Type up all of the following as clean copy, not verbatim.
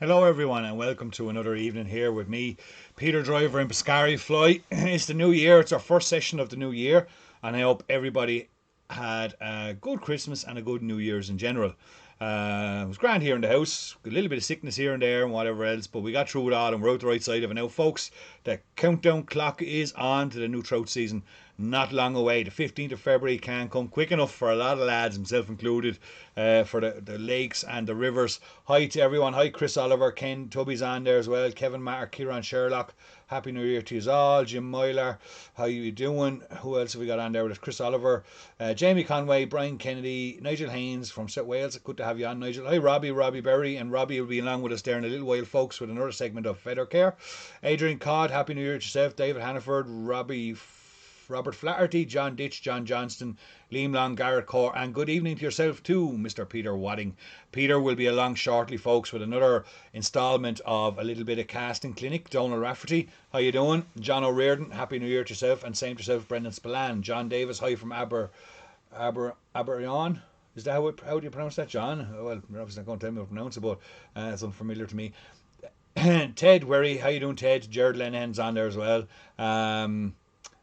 Hello everyone and welcome to another evening here with me, Peter Driver in Pescari Fly. It's the new year, it's our first session of the new year, and I hope everybody had a good Christmas and a good New Year's in general. It was grand here in the house, a little bit of sickness here and there and whatever else, but we got through it all and we're out the right side of it now, folks. The countdown clock is on to the new trout season, not long away. The 15th of February can't come quick enough for a lot of lads, himself included, for the lakes and the rivers. Hi to everyone. Hi Chris Oliver, Ken Tubby's on there as well, Kevin Mark, Kieran Sherlock. Happy New Year to you all. Jim Myler, how you doing? Who else have we got on there with us? Chris Oliver, Jamie Conway, Brian Kennedy, Nigel Haynes from South Wales. Good to have you on, Nigel. Hi Robbie Berry, and Robbie will be along with us there in a little while, folks, with another segment of Feather Care. Adrian Codd, Happy New Year to yourself. David Hannaford, Robert Flaherty, John Ditch, John Johnston, Liam Long, Garrett Core, and good evening to yourself too, Mr. Peter Wadding. Peter will be along shortly, folks, with another instalment of a little bit of casting clinic. Donald Rafferty, how you doing? John O'Riordan, Happy New Year to yourself, and same to yourself, Brendan Spillane. John Davis, hi from Aberaeron. Is that how do you pronounce that, John? Well, you're obviously not going to tell me how to pronounce it, but it's unfamiliar to me. Ted Werry, how you doing, Ted? Jared Lenihan's on there as well.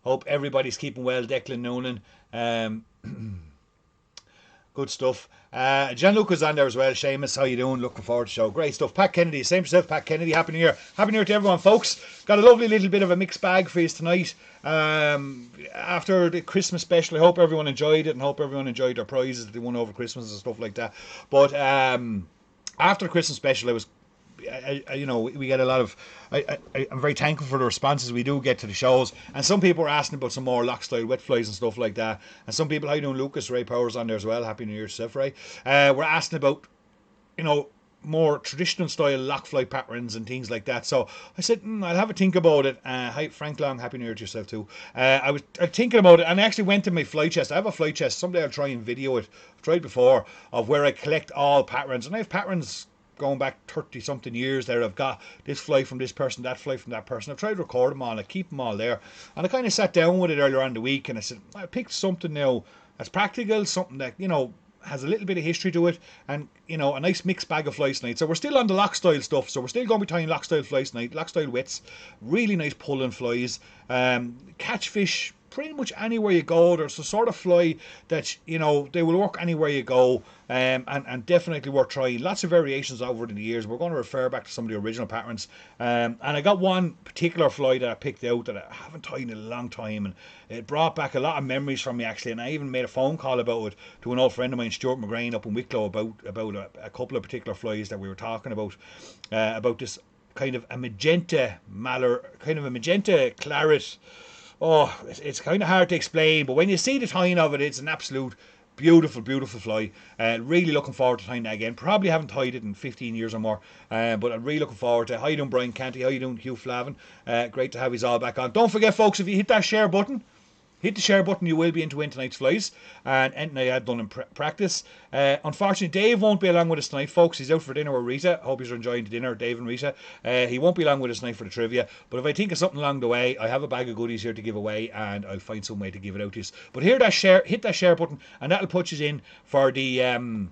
Hope everybody's keeping well. Declan Noonan. Good stuff. John Lucas on there as well. Seamus, how you doing? Looking forward to the show. Great stuff. Pat Kennedy, same yourself, Pat Kennedy. Happy New Year. Happy New Year to everyone, folks. Got a lovely little bit of a mixed bag for you tonight. After the Christmas special, I hope everyone enjoyed it and hope everyone enjoyed their prizes that they won over Christmas and stuff like that. But after the Christmas special, we get a lot of. I'm very thankful for the responses we do get to the shows, and some people are asking about some more lock style wet flies and stuff like that. And some people, how you doing, Lucas? Ray Powers on there as well. Happy New Year to yourself, Ray. We're asking about, more traditional style lock fly patterns and things like that. So I said, I'll have a think about it. Hi Frank Long, Happy New Year to yourself too. I was thinking about it, and I actually went to my fly chest. I have a fly chest. Someday I'll try and video it. I've tried before, of where I collect all patterns, and I have patterns going back 30 something years there. I've got this fly from this person, that fly from that person. I've tried to record them all, I keep them all there, and I kind of sat down with it earlier on in the week, and I said, I picked something now that's practical, something that has a little bit of history to it, and a nice mixed bag of flies tonight. So we're still on the lock style stuff, so we're still going to be tying lock style flies tonight, lock style wets, really nice pulling flies, catch fish pretty much anywhere you go. There's a sort of fly that they will work anywhere you go, and definitely worth trying. Lots of variations over the years. We're going to refer back to some of the original patterns, and I got one particular fly that I picked out that I haven't tied in a long time, and it brought back a lot of memories from me actually. And I even made a phone call about it to an old friend of mine, Stuart McGrain up in Wicklow, about a couple of particular flies that we were talking about this kind of a magenta claret. Oh, it's kind of hard to explain, but when you see the tying of it, it's an absolute beautiful, beautiful fly. Really looking forward to tying that again. Probably haven't tied it in 15 years or more, but I'm really looking forward to it. How you doing, Brian Canty? How you doing, Hugh Flavin? Great to have you all back on. Don't forget, folks, if you hit that share button, you will be into win tonight's flies, and anything I had done in practice. Unfortunately, Dave won't be along with us tonight, folks. He's out for dinner with Rita. Hope you're enjoying the dinner, Dave and Rita. He won't be along with us tonight for the trivia, but if I think of something along the way, I have a bag of goodies here to give away, and I'll find some way to give it out to you. But hit that share button, and that'll put you in for the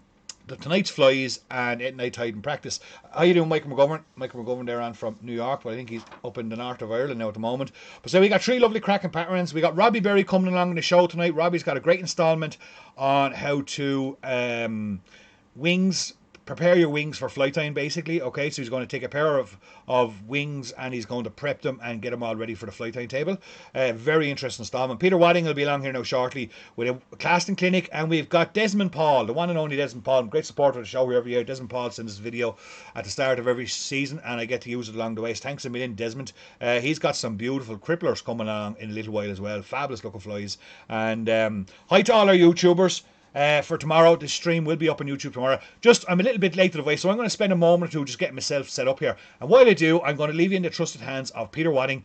tonight's flies and at night tide in practice. How you doing, Michael McGovern? Michael McGovern there on from New York, but I think he's up in the north of Ireland now at the moment. But so we got three lovely cracking patterns. We got Robbie Berry coming along in the show tonight. Robbie's got a great installment on how to prepare your wings for flight time, basically. Okay, so he's going to take a pair of wings and he's going to prep them and get them all ready for the flight time table. Very interesting installment. Peter Wadding will be along here now shortly with a casting clinic, and we've got Desmond Paul, the one and only Desmond Paul, great supporter of the show here every year. Desmond Paul sends this video at the start of every season, and I get to use it along the way. Thanks a million, Desmond. He's got some beautiful cripplers coming along in a little while as well. Fabulous looking flies. And hi to all our YouTubers. For tomorrow, the stream will be up on YouTube tomorrow. I'm a little bit late to the way, so I'm going to spend a moment or two just getting myself set up here. And while I do, I'm going to leave you in the trusted hands of Peter Wadding,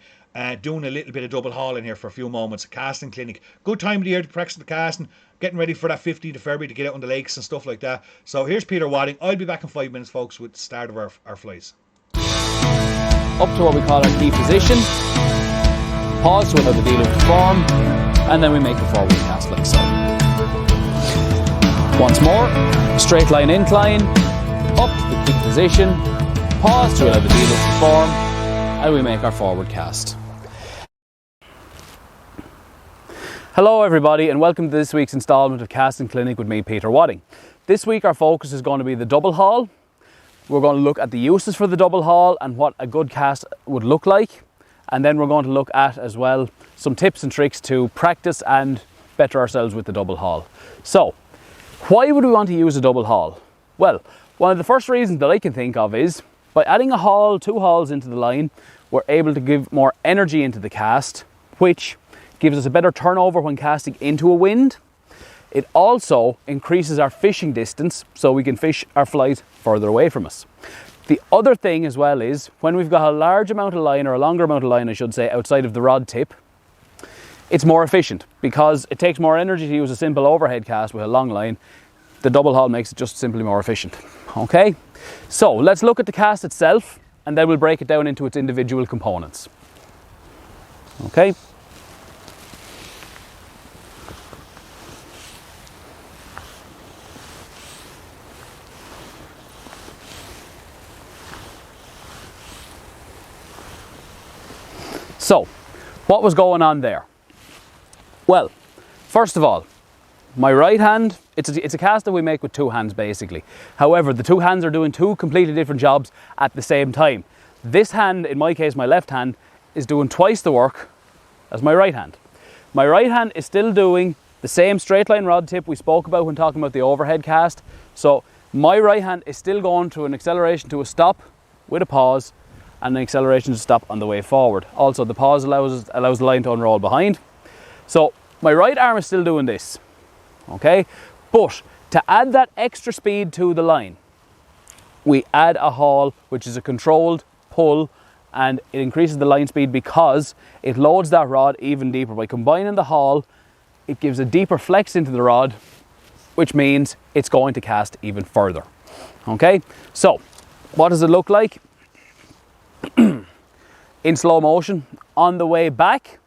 doing a little bit of double haul in here for a few moments. Casting clinic, good time of the year to practice the casting, getting ready for that 15th of February to get out on the lakes and stuff like that. So here's Peter Wadding. I'll be back in 5 minutes, folks, with the start of our flies. Up to what we call our key position, pause to allow the dealer to form, and then we make a forward cast like so. Once more, straight line incline, up to the key position, pause to allow the dealer to form, and we make our forward cast. Hello everybody, and welcome to this week's instalment of Casting Clinic with me, Peter Wadding. This week our focus is going to be the double haul. We're going to look at the uses for the double haul and what a good cast would look like. And then we're going to look at as well some tips and tricks to practice and better ourselves with the double haul. So, why would we want to use a double haul? Well, one of the first reasons that I can think of is by adding a haul, 2 hauls into the line, we're able to give more energy into the cast, which gives us a better turnover when casting into a wind. It also increases our fishing distance, so we can fish our flies further away from us. The other thing as well is when we've got a large amount of line, or a longer amount of line I should say, outside of the rod tip, it's more efficient because it takes more energy to use a simple overhead cast with a long line. The double haul makes it just simply more efficient. Okay, so let's look at the cast itself and then we'll break it down into its individual components. Okay. So, what was going on there? Well, first of all, my right hand, it's a cast that we make with 2 hands basically. However, the 2 hands are doing 2 completely different jobs at the same time. This hand, in my case, my left hand, is doing twice the work as my right hand. My right hand is still doing the same straight line rod tip we spoke about when talking about the overhead cast. So, my right hand is still going to an acceleration to a stop with a pause, and an acceleration to stop on the way forward. Also, the pause allows the line to unroll behind. So my right arm is still doing this, okay? But to add that extra speed to the line, we add a haul, which is a controlled pull, and it increases the line speed because it loads that rod even deeper. By combining the haul, it gives a deeper flex into the rod, which means it's going to cast even further, okay? So what does it look like? In slow motion, on the way back,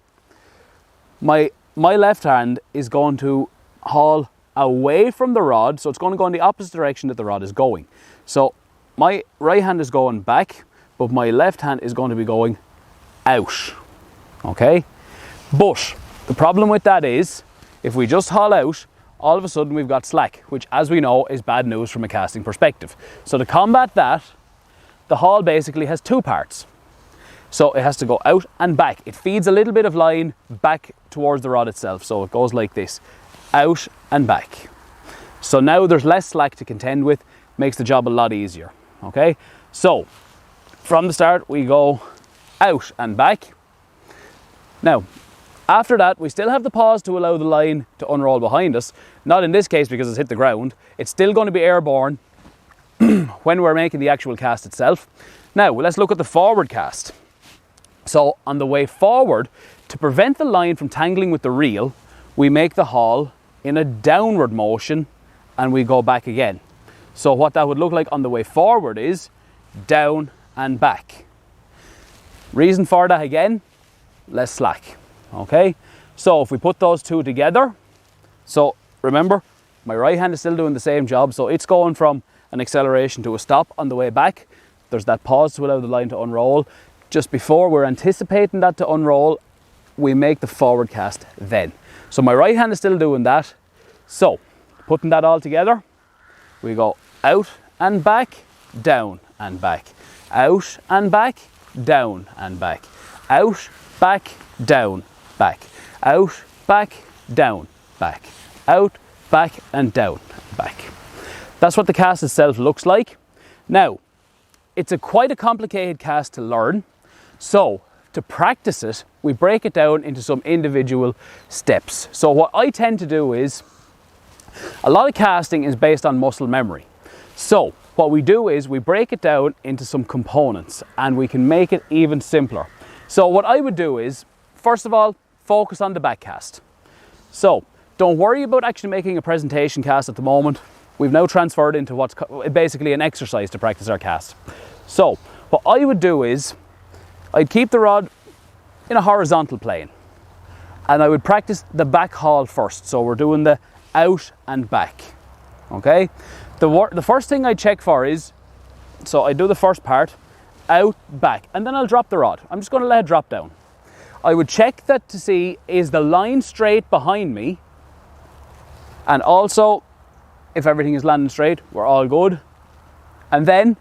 my left hand is going to haul away from the rod, so it's going to go in the opposite direction that the rod is going. So my right hand is going back, but my left hand is going to be going out, okay? But the problem with that is, if we just haul out, all of a sudden we've got slack, which as we know is bad news from a casting perspective. So to combat that, the haul basically has 2 parts. So it has to go out and back. It feeds a little bit of line back towards the rod itself. So it goes like this, out and back. So now there's less slack to contend with, makes the job a lot easier, okay? So from the start we go out and back. Now, after that we still have the pause to allow the line to unroll behind us. Not in this case because it's hit the ground. It's still going to be airborne when we're making the actual cast itself. Now, let's look at the forward cast. So, on the way forward, to prevent the line from tangling with the reel, we make the haul in a downward motion and we go back again. So, what that would look like on the way forward is down and back. Reason for that again, less slack, okay? So, if we put those 2 together, so remember, my right hand is still doing the same job, so it's going from an acceleration to a stop on the way back. There's that pause to allow the line to unroll. Just before we're anticipating that to unroll, we make the forward cast then. So my right hand is still doing that. So putting that all together, we go out and back, down and back, out and back, down and back, out, back, down, back, out, back, down, back, out, back and down, back. That's what the cast itself looks like. Now, it's quite a complicated cast to learn, so to practice it, we break it down into some individual steps. So what I tend to do is, a lot of casting is based on muscle memory. So what we do is we break it down into some components and we can make it even simpler. So what I would do is, first of all, focus on the back cast. So don't worry about actually making a presentation cast at the moment. We've now transferred into what's basically an exercise to practice our cast. So what I would do is, I'd keep the rod in a horizontal plane and I would practice the back haul first. So we're doing the out and back, okay? The first thing I check for is So I do the first part, out, back, and then I'll drop the rod. I'm just going to let it drop down. I would check that to see, is the line straight behind me? And also, if everything is landing straight, we're all good. And then,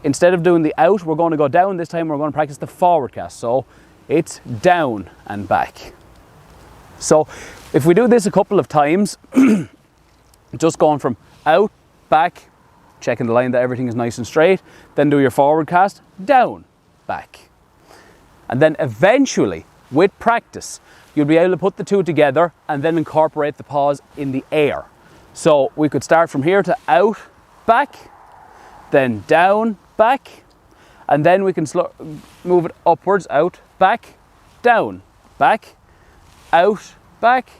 instead of doing the out, we're going to go down. This time we're going to practice the forward cast. So it's down and back. So if we do this a couple of times, just going from out, back, checking the line that everything is nice and straight, then do your forward cast, down, back. And then eventually, with practice, you'll be able to put the two together and then incorporate the pause in the air. So we could start from here to out, back, then down, back, and then we can move it upwards, out, back, down, back, out, back,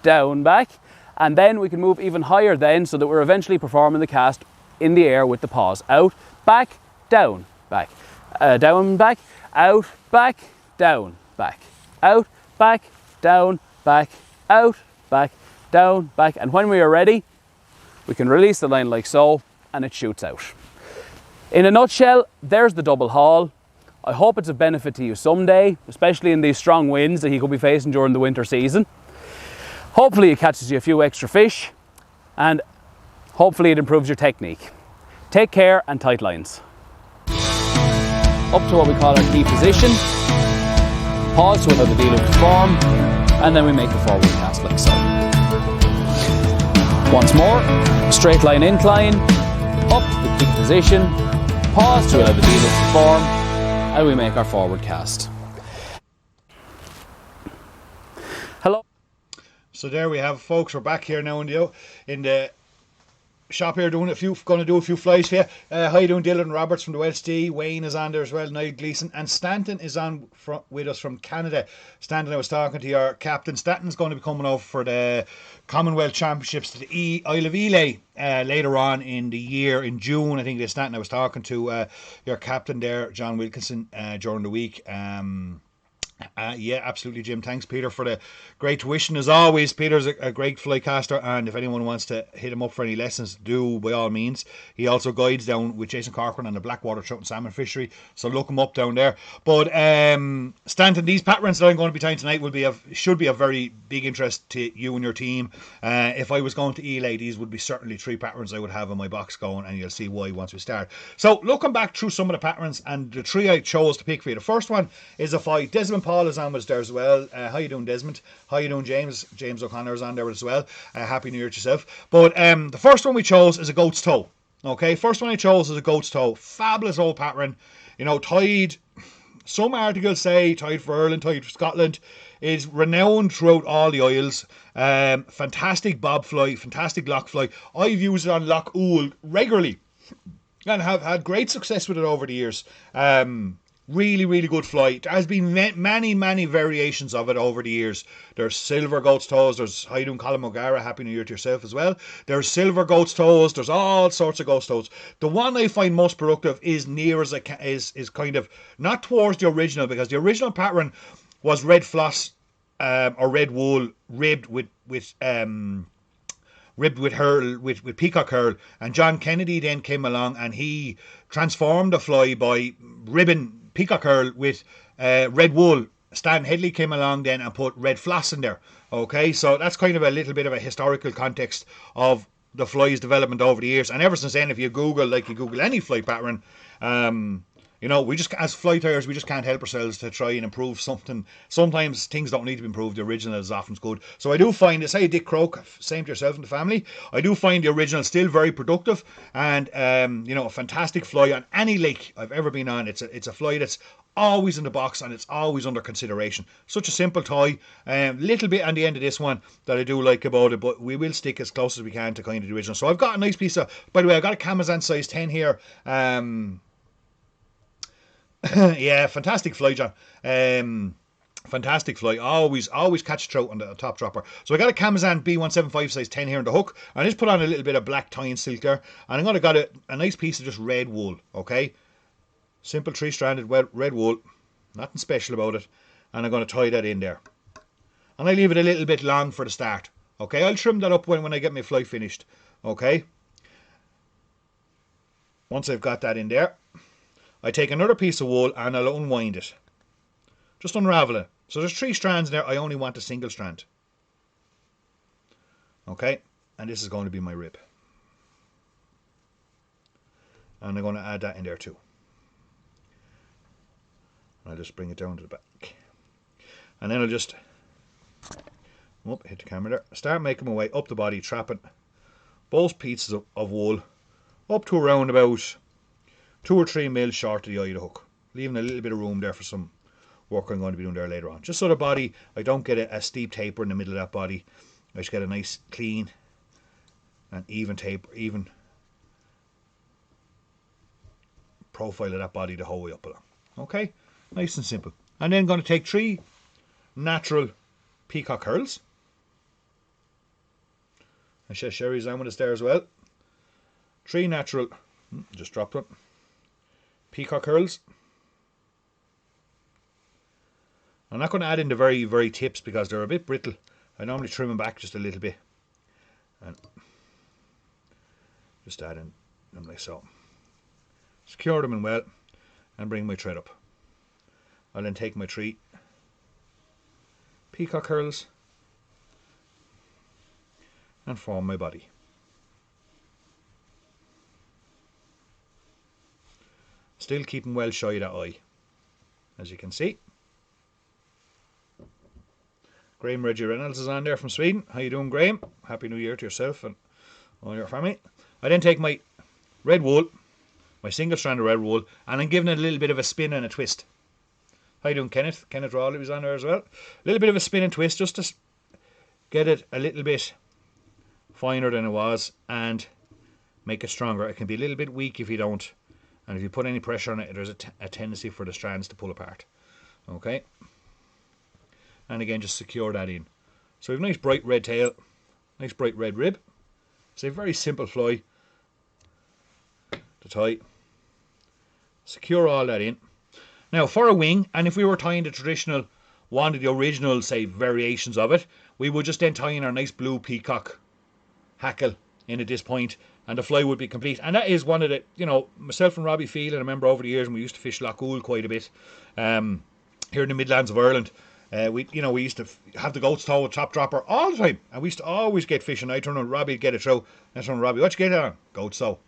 down, back, and then we can move even higher then, so that we're eventually performing the cast in the air with the pause. Out, back, down, back, down, back, out, back, down, back, out, back, down, back, out, back, down, back. And when we are ready, we can release the line like so, and it shoots out. In a nutshell, there's the double haul. I hope it's of benefit to you someday, especially in these strong winds that you could be facing during the winter season. Hopefully it catches you a few extra fish, and hopefully it improves your technique. Take care and tight lines. Up to what we call our key position. Pause to allow the dealer to form, and then we make the forward cast like so. Once more, straight line incline, up to the key position, pause to allow the dealer to form, and we make our forward cast. Hello. So there we have, folks. We're back here now in the shop here going to do a few flies for you. How you doing, Dylan Roberts from the West D? Wayne is on there as well, Niall Gleeson, and Stanton is on with us from Canada. Stanton, I was talking to your captain. Stanton's going to be coming over for the Commonwealth Championships to the Isle of Ely later on in the year, in June, I think it is. Stanton, I was talking to your captain there, John Wilkinson, during the week. Yeah, absolutely, Jim. Thanks, Peter, for the great tuition as always. Peter's a great fly caster, and if anyone wants to hit him up for any lessons, do by all means. He also guides down with Jason Corcoran on the Blackwater Trout and Salmon Fishery, so look him up down there. But Stanton, these patterns that I'm going to be tying tonight should be of very big interest to you and your team. If I was going to Ely, these would be certainly 3 patterns I would have in my box going, and you'll see why once we start. So looking back through some of the patterns, and the 3 I chose to pick for you. The first one is a fight. Desmond Paul is on with us there as well. How you doing, Desmond? How you doing, James? James O'Connor is on there as well. Happy New Year to yourself. But the first one we chose is a goat's toe. Okay, first one I chose is a goat's toe. Fabulous old pattern. You know, tied, some articles say tied for Ireland, tied for Scotland. Is renowned throughout all the isles. Fantastic bob fly, fantastic loch fly. I've used it on Loch Ool regularly and have had great success with it over the years. Really, really good fly. There has been many variations of it over the years. There's silver goat's toes. There's how you doing, Colin O'Gara. Happy New Year to yourself as well. There's silver goat's toes. There's all sorts of goat's toes. The one I find most productive is near as is kind of not towards the original, because the original pattern was red floss or red wool ribbed with peacock herl, and John Kennedy then came along and he transformed the fly by ribbing peacock herl with red wool. Stan Headley came along then and put red floss in there. Okay, so that's kind of a little bit of a historical context of the fly's development over the years. And ever since then, if you Google, like you Google any fly pattern, you know, we just, as fly tyers, we just can't help ourselves to try and improve something. Sometimes things don't need to be improved. The original is often good. So I do find, say Dick Croak, same to yourself and the family, I do find the original still very productive, and you know, a fantastic fly on any lake I've ever been on. It's a fly that's always in the box and it's always under consideration. Such a simple toy. Little bit on the end of this one that I do like about it, but we will stick as close as we can to kind of the original. So I've got a nice piece of, by the way, I've got a Camazan size 10 here. Yeah, fantastic fly, John. Fantastic fly. Always catch trout on the top dropper. So I got a Camazan B175 size 10 here in the hook. I just put on a little bit of black tie and silk there, and I'm going to got a nice piece of just red wool. Okay, simple 3-stranded red wool, nothing special about it, and I'm going to tie that in there, and I leave it a little bit long for the start. Okay, I'll trim that up when I get my fly finished. Okay. once I've got that in there, I take another piece of wool and I'll unwind it. Just unravel it. So there's 3 strands there. I only want a single strand. Okay, and this is going to be my rib. And I'm going to add that in there too. I'll just bring it down to the back. And then I'll just hit the camera there. Start making my way up the body, trapping both pieces of wool up to around about 2 or 3 mil short of the eye of the hook. Leaving a little bit of room there for some work I'm going to be doing there later on. Just so the body, I don't get a steep taper in the middle of that body. I just get a nice clean and even taper, even profile of that body the whole way up along. Okay, nice and simple. And then going to take 3 natural peacock curls. And Sherry's on with us there as well. 3 natural, just dropped one, peacock curls. I'm not going to add in the very, very tips because they're a bit brittle. I normally trim them back just a little bit. And just add in them like so. Secure them in well and bring my thread up. I'll then take my 3 peacock curls and form my body. Still keeping well shy of that eye, as you can see. Graham Reggie Reynolds is on there from Sweden. How you doing, Graham? Happy New Year to yourself and all your family. I then take my red wool, my single strand of red wool, and I'm giving it a little bit of a spin and a twist. How you doing, Kenneth? Kenneth Rawley was on there as well. A little bit of a spin and twist just to get it a little bit finer than it was and make it stronger. It can be a little bit weak if you don't. And if you put any pressure on it, there's a tendency for the strands to pull apart. Okay. And again, just secure that in. So we have a nice bright red tail, nice bright red rib. It's a very simple fly to tie. Secure all that in. Now for a wing, and if we were tying the traditional, one of the original, say, variations of it, we would just then tie in our nice blue peacock hackle in at this point, and the fly would be complete. And that is one of the, you know, myself and Robbie Field, and I remember over the years when we used to fish Loch Ool quite a bit, here in the Midlands of Ireland. We used to have the goat's toe, top dropper all the time, and we used to always get fish. And I turn on Robbie, get it through. I turn on Robbie, what you get on? Goat's toe.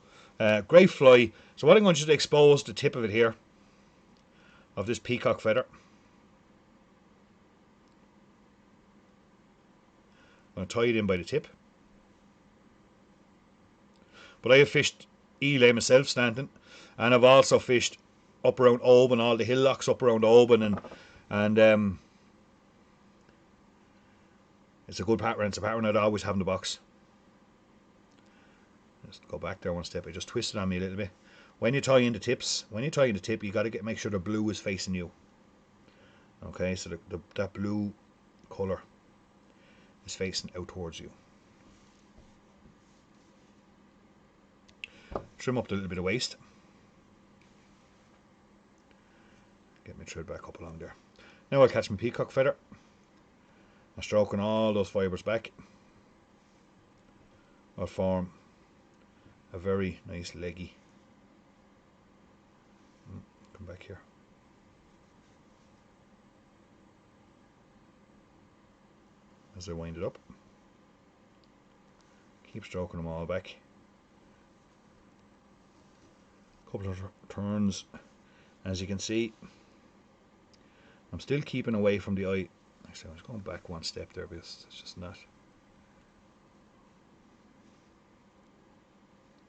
Great fly. So what I'm going to just expose the tip of it here, of this peacock feather. I'm going to tie it in by the tip. But I have fished Ely myself, Stanton, and I've also fished up around Oban, all the hillocks up around Oban, and it's a good pattern. It's a pattern I'd always have in the box. Just go back there one step. I just twisted on me a little bit. When you tie in the tips, you got to make sure the blue is facing you. Okay, so that blue colour is facing out towards you. Trim up the little bit of waste. Get my thread back up along there. Now I'll catch my peacock feather. I'm stroking all those fibres back. I'll form a very nice leggy. Come back here. As I wind it up. Keep stroking them all back. Couple of turns. As you can see, I'm still keeping away from the eye. Actually, I was going back one step there because it's just not.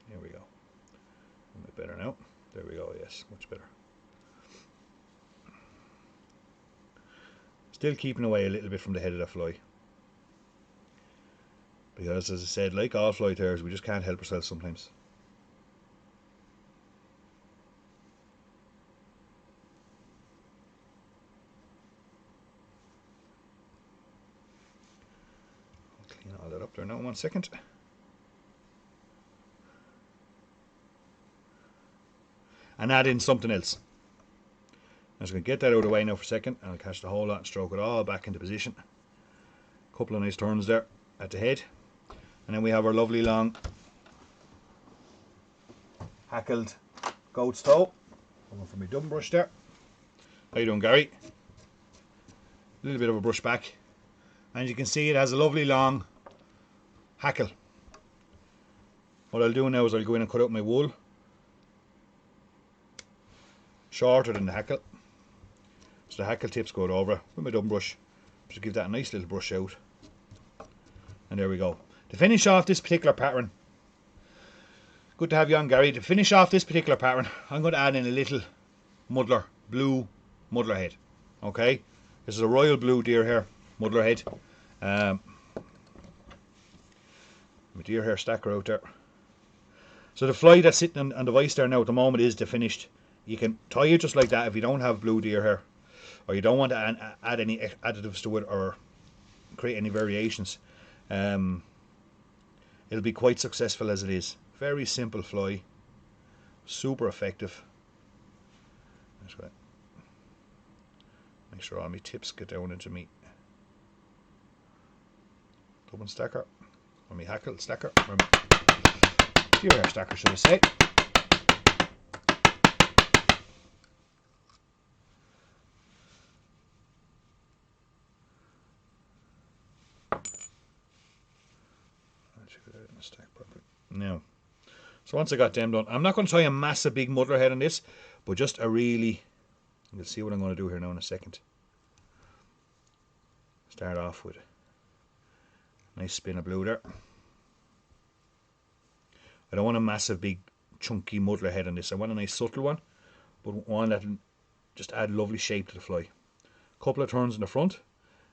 Here we go. A bit better now. There we go. Yes, much better. Still keeping away a little bit from the head of the fly. Because, as I said, like all fly tails, we just can't help ourselves sometimes. Clean all that up there now, 1 second. And add in something else. I'm just going to get that out of the way now for a second, and I'll catch the whole lot and stroke it all back into position. Couple of nice turns there at the head, and then we have our lovely long hackled goat's toe. Going for my dumb brush there. How you doing, Gary? A little bit of a brush back. And you can see it has a lovely long hackle. What I'll do now is I'll go in and cut out my wool. Shorter than the hackle. So the hackle tips go over with my dumb brush. Just give that a nice little brush out. And there we go. To finish off this particular pattern, good to have you on, Gary. To finish off this particular pattern, I'm going to add in a little muddler, blue muddler head. Okay, this is a royal blue deer hair muddler head. My deer hair stacker out there. So the fly that's sitting on the vise there now at the moment is the finished. You can tie it just like that if you don't have blue deer hair, or you don't want to add any additives to it or create any variations. It'll be quite successful as it is. Very simple fly, super effective. That's right. Make sure all my tips get down into me dubbin stacker, or my hackle stacker, or my deer hair stacker, should I say. Now, so once I got them done, I'm not going to tie a massive big muddler head on this, but just a really, you'll see what I'm going to do here now in a second. Start off with a nice spin of blue there. I don't want a massive big chunky muddler head on this. I want a nice subtle one, but one that will just add lovely shape to the fly. Couple of turns in the front,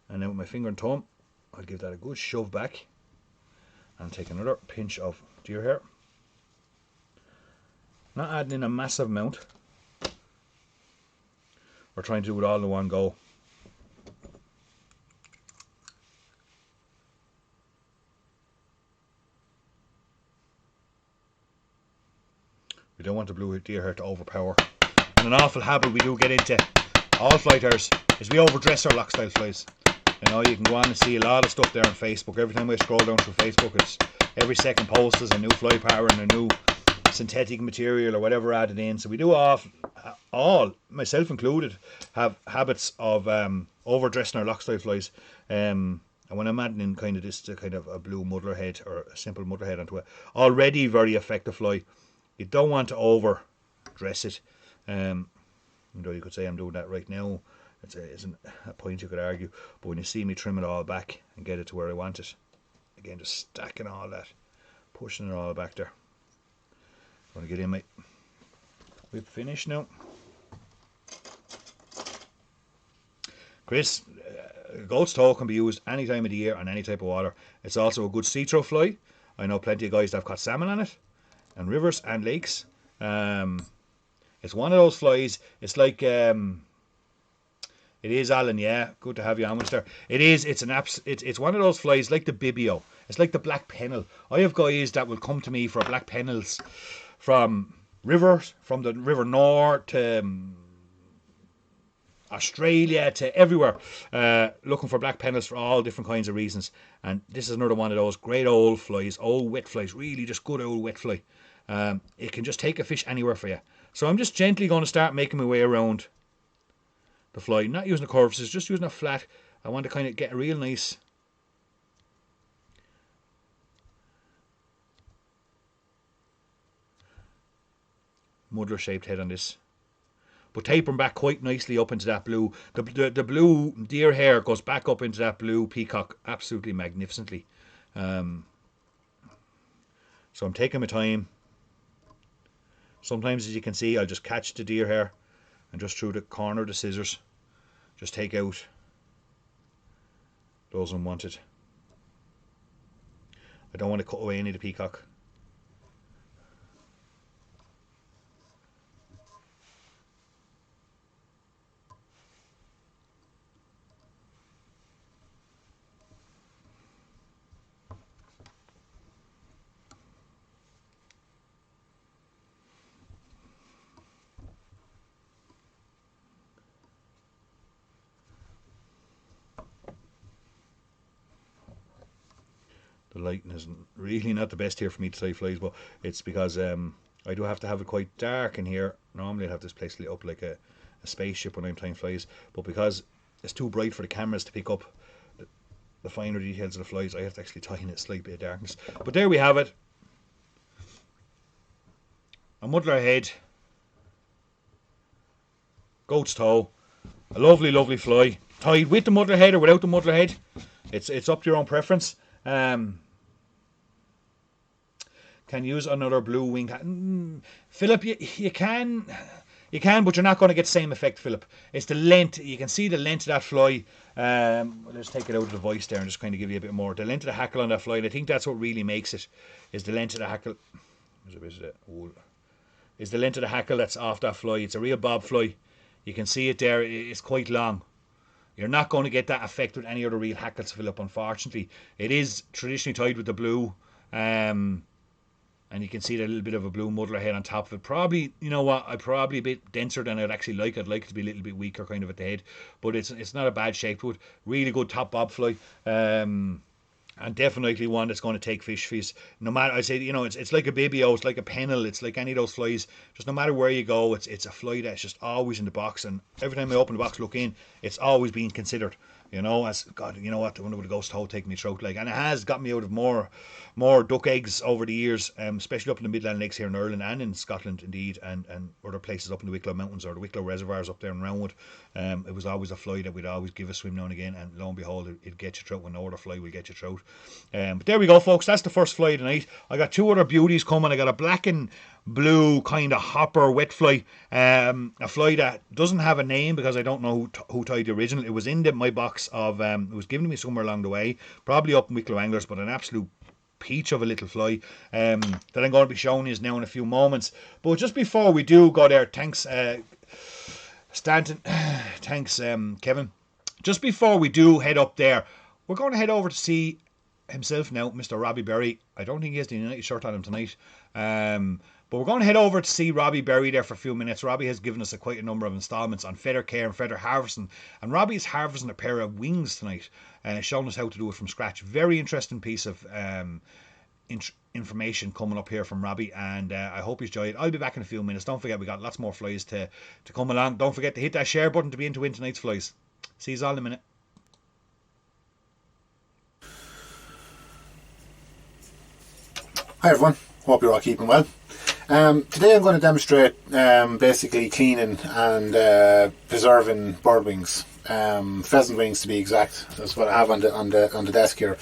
and then with my finger and thumb, I'll give that a good shove back and take another pinch of deer hair. Not adding in a massive amount. We're trying to do it all in one go. We don't want the blue deer hair to overpower. And an awful habit we do get into, all flighters, is we overdress our lock style flies. You know, you can go on and see a lot of stuff there on Facebook. Every time I scroll down through Facebook, it's every second post is a new fly pattern, a new synthetic material or whatever added in. So we do all, myself included, have habits of overdressing our lock style flies. And when I'm adding in kind of this kind of a blue muddler head or a simple muddler head onto it, already very effective fly, you don't want to overdress it. Though you could say I'm doing that right now. Isn't a point you could argue, but when you see me trim it all back and get it to where I want it, again just stacking all that, pushing it all back there. Want to get in, mate? We've finished now. Chris, goat's toe can be used any time of the year on any type of water. It's also a good see-through fly. I know plenty of guys that have caught salmon on it, and rivers and lakes. It's one of those flies. It's like it is, Alan. Yeah, good to have you on with us there. It is. It's it's one of those flies like the bibio. It's like the black pennel. I have guys that will come to me for black pennels from rivers, from the River Nord to Australia to everywhere, looking for black pennels for all different kinds of reasons. And this is another one of those great old flies, old wet flies, really just good old wet fly. It can just take a fish anywhere for you. So I'm just gently going to start making my way around the fly, not using the curves, just using a flat. I want to kind of get a real nice muddler shaped head on this, but tapering back quite nicely up into that blue. The blue deer hair goes back up into that blue peacock absolutely magnificently. So I'm taking my time. Sometimes, as you can see, I'll just catch the deer hair and just through the corner of the scissors just take out those unwanted. I don't want to cut away any of the peacock. The lighting is really not the best here for me to tie flies, but it's because I do have to have it quite dark in here. Normally I'd have this place lit up like a spaceship when I'm tying flies, but because it's too bright for the cameras to pick up the finer details of the flies, I have to actually tie in a slight bit of darkness. But there we have it. A muddler head, goat's toe, a lovely, lovely fly, tied with the muddler head or without the muddler head. It's up to your own preference. Can use another blue wing. Philip, you can, but you're not going to get the same effect, Philip. It's the length. You can see the length of that fly. Let's take it out of the voice there and just kind of give you a bit more. The length of the hackle on that fly, and I think that's what really makes it, is the length of the hackle. Is the length of the hackle that's off that fly. It's a real bob fly. You can see it there. It's quite long. You're not going to get that effect with any other real hackles, Philip, unfortunately. It is traditionally tied with the blue. And you can see that little bit of a blue muddler head on top of it. Probably, you know what, I'm probably a bit denser than I'd actually like. I'd like it to be a little bit weaker kind of at the head. But it's not a bad shape to it. Really good top bob fly. And definitely one that's going to take fish fees. No matter, I say, you know, it's like a baby-o, it's like a pennel, it's like any of those flies. Just no matter where you go, it's a fly that's just always in the box. And every time I open the box, look in, it's always being considered. You know, as God, you know what? I wonder would a ghost hole take me throat like, and it has got me out of more duck eggs over the years, especially up in the Midland Lakes here in Ireland and in Scotland, indeed, and other places up in the Wicklow Mountains or the Wicklow Reservoirs up there in Roundwood. It was always a fly that we'd always give a swim now and again, and lo and behold, it'd get you throat when no other fly will get you throat. But there we go, folks. That's the first fly tonight. I got two other beauties coming. I got a black and blue kind of hopper wet fly, a fly that doesn't have a name because I don't know who tied the original. It was in my box of it was given to me somewhere along the way, probably up in Wicklow Anglers, but an absolute peach of a little fly that I'm going to be showing you now in a few moments. But just before we do go there, thanks Stanton, thanks Kevin. Just before we do head up there, we're going to head over to see himself now, Mr. Robbie Berry. I don't think he has the United shirt on him tonight. But we're going to head over to see Robbie Berry there for a few minutes. Robbie has given us quite a number of installments on feather care and feather harvesting. And Robbie is harvesting a pair of wings tonight, showing us how to do it from scratch. Very interesting piece of information coming up here from Robbie, and I hope you enjoy it. I'll be back in a few minutes. Don't forget, we got lots more flies to come along. Don't forget to hit that share button to be in to win tonight's flies. See you all in a minute. Hi everyone, hope you're all keeping well. Today I'm going to demonstrate basically cleaning and preserving bird wings, pheasant wings to be exact. That's what I have on the desk here,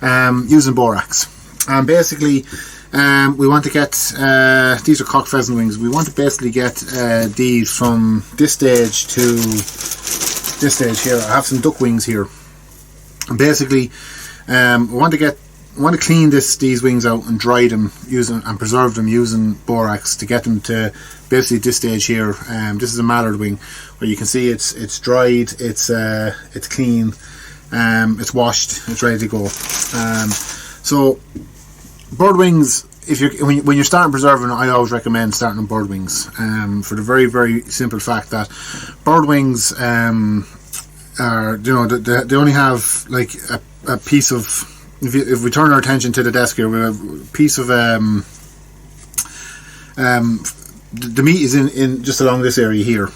using borax. And basically we want to get these are cocked pheasant wings. We want to basically get these from this stage to this stage here. I have some duck wings here, and basically we want to clean these wings out and dry them and preserve them using borax to get them to basically this stage here. This is a mallard wing where you can see it's dried, it's clean, it's washed, it's ready to go. So bird wings, when you're starting preserving, I always recommend starting on bird wings, for the very, very simple fact that bird wings are, you know, they only have like a piece of. If we turn our attention to the desk here, we have a piece of the meat is in just along this area here.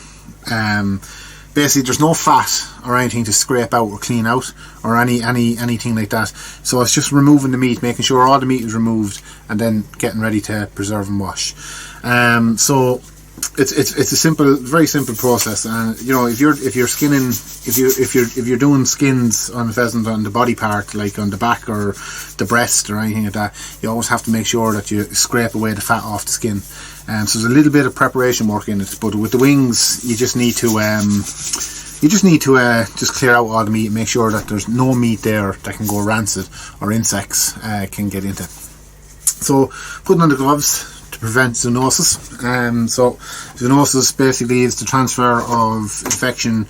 Basically, there's no fat or anything to scrape out or clean out or anything like that. So it's just removing the meat, making sure all the meat is removed, and then getting ready to preserve and wash. So it's a simple, very simple process. And you know, if you're skinning, if you're doing skins on a pheasant on the body part, like on the back or the breast or anything like that, you always have to make sure that you scrape away the fat off the skin. So there's a little bit of preparation work in it. But with the wings, you just need to just clear out all the meat and make sure that there's no meat there that can go rancid or insects can get into it. So putting on the gloves to prevent zoonosis. So zoonosis basically is the transfer of infection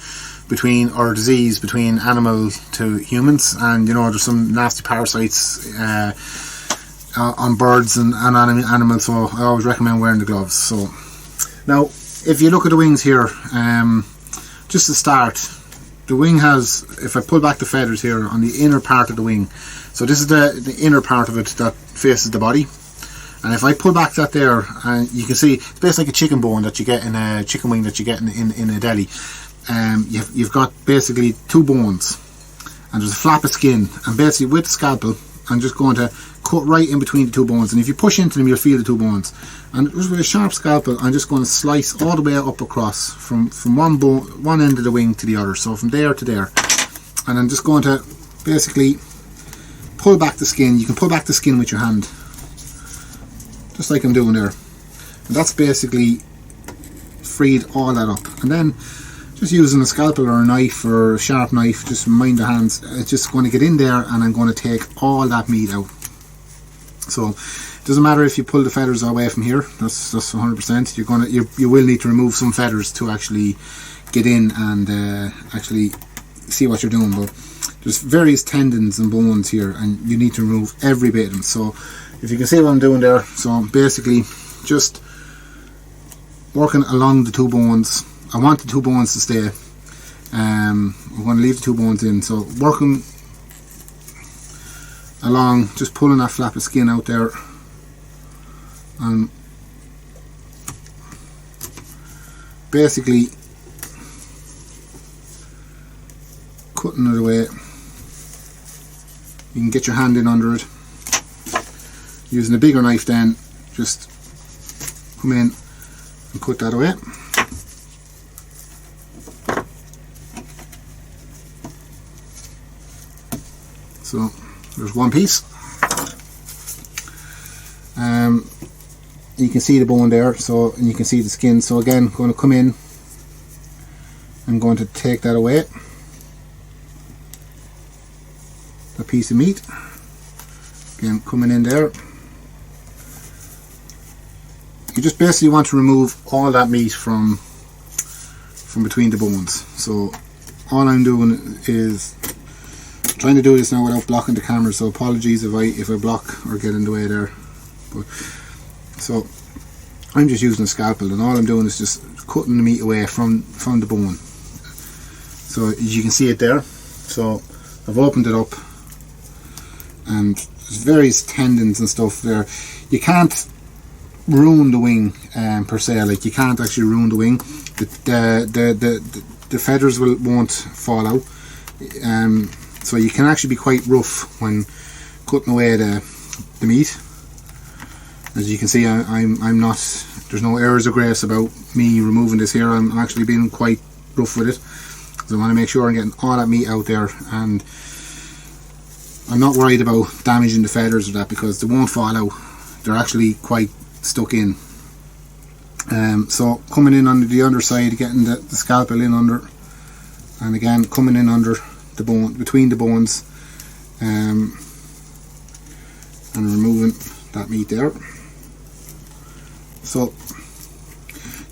or disease between animal to humans, and you know, there's some nasty parasites on birds and on animals, so I always recommend wearing the gloves. So now if you look at the wings here, just to start, the wing has, if I pull back the feathers here on the inner part of the wing, so this is the inner part of it that faces the body, And if I pull back that there, and you can see it's basically like a chicken bone that you get in a chicken wing that you get in a deli. You've got basically 2 bones, and there's a flap of skin, and basically with the scalpel I'm just going to cut right in between the 2 bones, and if you push into them you'll feel the 2 bones, and just with a sharp scalpel I'm just going to slice all the way up across from one end of the wing to the other, so from there to there, and I'm just going to basically pull back the skin. You can pull back the skin with your hand, just like I'm doing there, and that's basically freed all that up. And then just using a scalpel or a knife or a sharp knife, just mind the hands, it's just going to get in there and I'm going to take all that meat out. So it doesn't matter if you pull the feathers away from here, that's 100%. You will need to remove some feathers to actually get in and actually see what you're doing, but there's various tendons and bones here and you need to remove every bit of them. So if you can see what I'm doing there, so I'm basically just working along the 2 bones. I want the 2 bones to stay. I'm going to leave the 2 bones in, so working along, just pulling that flap of skin out there and basically cutting it away. You can get your hand in under it. Using a bigger knife then, just come in and cut that away. So there's 1 piece. You can see the bone there, so, and you can see the skin. So again, going to come in, I'm going to take that away, a piece of meat. Again, coming in there. You just basically want to remove all that meat from between the bones. So all I'm doing is trying to do this now without blocking the camera, so apologies if I block or get in the way there. But so I'm just using a scalpel, and all I'm doing is just cutting the meat away from the bone. So as you can see it there, so I've opened it up and there's various tendons and stuff there. You can't ruin the wing per se, like you can't actually ruin the wing. The feathers won't fall out, so you can actually be quite rough when cutting away the meat. As you can see, I'm not, there's no airs of grace about me removing this here. I'm actually being quite rough with it, because I want to make sure I'm getting all that meat out there, and I'm not worried about damaging the feathers or that, because they won't fall out. They're actually quite stuck in. So coming in under the underside, getting the scalpel in under, and again coming in under the bone, between the bones, and removing that meat there. So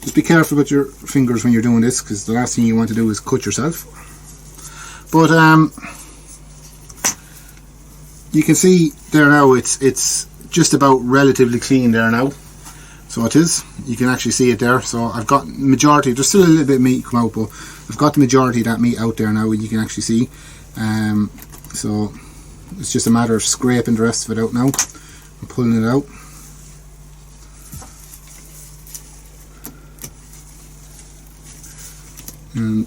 just be careful with your fingers when you're doing this, because the last thing you want to do is cut yourself. But you can see there now, it's just about relatively clean there now. So it is, you can actually see it there. So I've got majority, there's still a little bit of meat come out, but I've got the majority of that meat out there now, and you can actually see. So it's just a matter of scraping the rest of it out now and pulling it out. And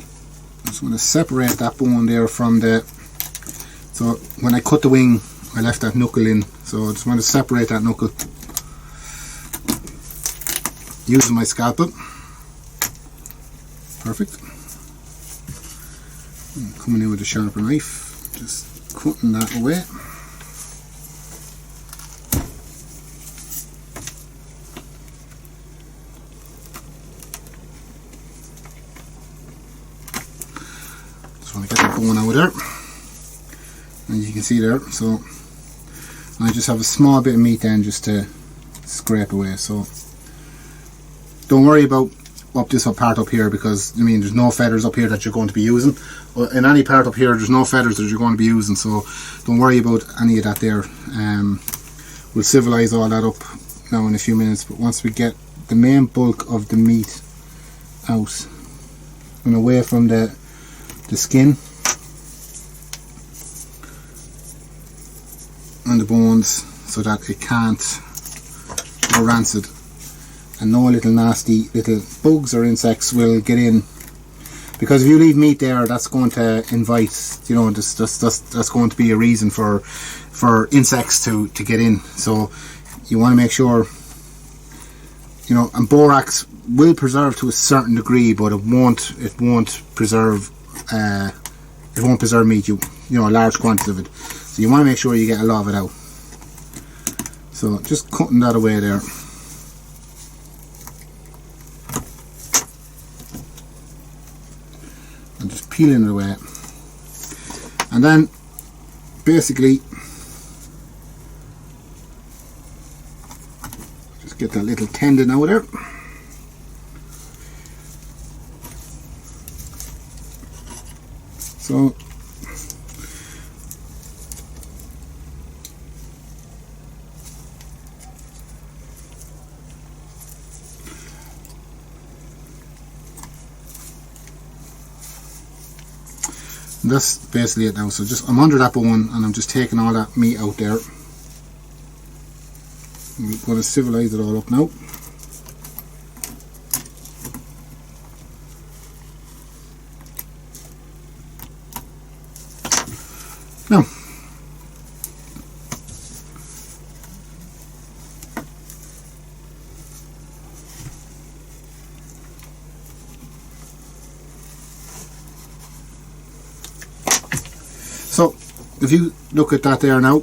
I just want to separate that bone there from the, so when I cut the wing I left that knuckle in, so I just want to separate that knuckle using my scalpel. Perfect. And coming in with a sharper knife, just cutting that away. Just want to get that bone out of there, and you can see there. So I just have a small bit of meat then just to scrape away. So don't worry about up this part up here, because I mean there's no feathers up here that you're going to be using. In any part up here there's no feathers that you're going to be using, so don't worry about any of that there. We'll civilize all that up now in a few minutes, but once we get the main bulk of the meat out and away from the skin and the bones, so that it can't or rancid, and no little nasty little bugs or insects will get in. Because if you leave meat there, that's going to invite, you know, that's going to be a reason for insects to get in. So you want to make sure, you know, and borax will preserve to a certain degree, but it won't preserve meat, you know, large quantities of it. So you want to make sure you get a lot of it out. So just cutting that away there. And just peeling it away. And then basically just get that little tendon out there. So that's basically it now. So just I'm under that bone and I'm just taking all that meat out there. I'm going to civilize it all up now. Now, so if you look at that there now,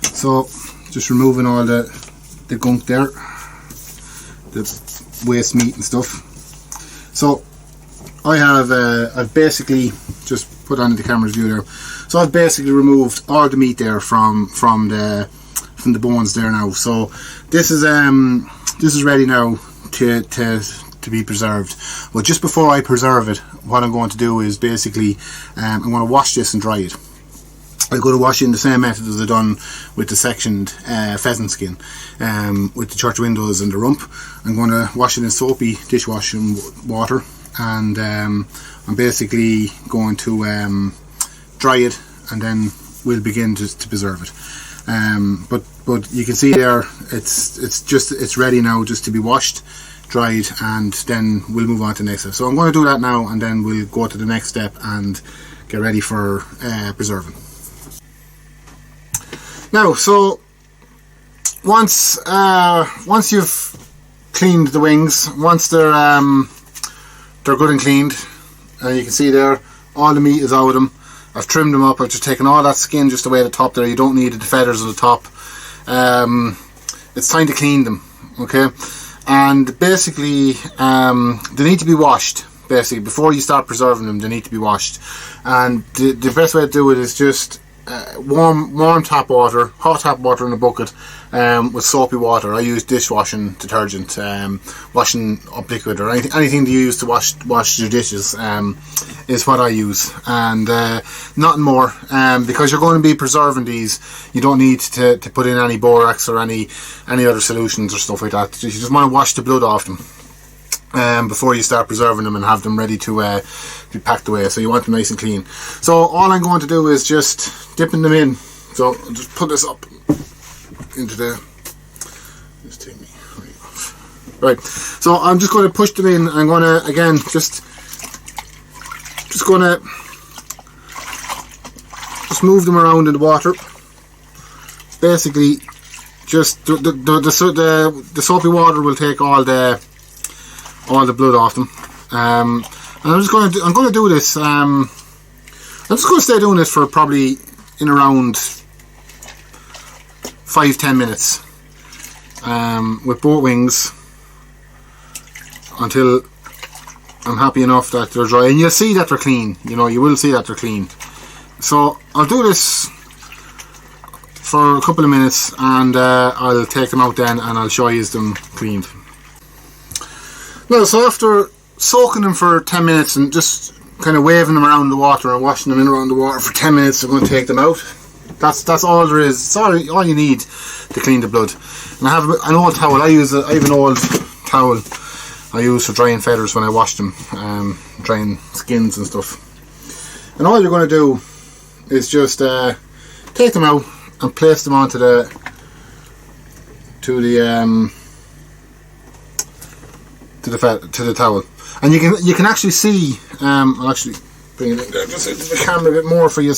so just removing all the gunk there, the waste meat and stuff. So I have I've basically just put on the camera's view there. So I've basically removed all the meat there from the bones there now. So this is ready now to be preserved. Well, just before I preserve it, what I'm going to do is basically I'm going to wash this and dry it. I'm going to wash it in the same method as I've done with the sectioned pheasant skin, with the church windows and the rump. I'm going to wash it in soapy dishwashing water, and I'm basically going to dry it, and then we'll begin to preserve it. But you can see there, it's ready now just to be washed, dried, and then we'll move on to the next step. So I'm going to do that now, and then we'll go to the next step and get ready for preserving. Now, so once you've cleaned the wings, once they're good and cleaned, you can see there all the meat is out of them. I've trimmed them up. I've just taken all that skin just away the top there. You don't need the feathers at the top. It's time to clean them, okay? And basically they need to be washed. Basically, before you start preserving them, they need to be washed. And the best way to do it is just warm hot tap water in a bucket with soapy water. I use dishwashing detergent, washing up liquid, or anything to use to wash your dishes is what I use, and nothing more, because you're going to be preserving these. You don't need to put in any borax or any other solutions or stuff like that. You just want to wash the blood off them before you start preserving them and have them ready to be packed away. So you want them nice and clean. So all I'm going to do is just dipping them in. So I'll just put this up into the, just take me right. So I'm just going to push them in. I'm going to again just going to move them around in the water. Basically, just the soapy water will take all the blood off them, and I'm going to do this. I'm just going to stay doing this for probably in around 5-10 minutes with both wings until I'm happy enough that they're dry, and you'll see that they're clean. You know, you will see that they're clean. So I'll do this for a couple of minutes, and I'll take them out then, and I'll show you them cleaned. Well, so after soaking them for 10 minutes and just kind of waving them around the water and washing them in around the water for 10 minutes, I'm going to take them out. That's all there is. It's all you need to clean the blood. And I have an old towel. I have an old towel I use for drying feathers when I wash them, drying skins and stuff. And all you're going to do is just take them out and place them onto the to the towel, and you can actually see. I'll actually bring it in there just into the camera a bit more for you.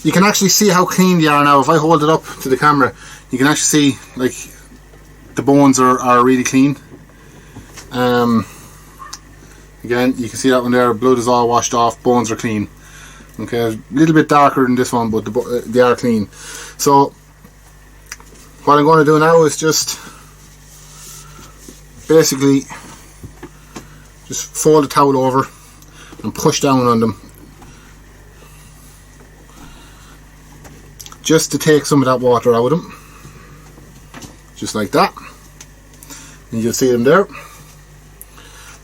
You can actually see how clean they are now. If I hold it up to the camera, you can actually see like the bones are really clean. Again, you can see that one there. Blood is all washed off. Bones are clean. Okay, a little bit darker than this one, but they are clean. So what I'm going to do now is just basically just fold the towel over and push down on them, just to take some of that water out of them, just like that, and you'll see them there.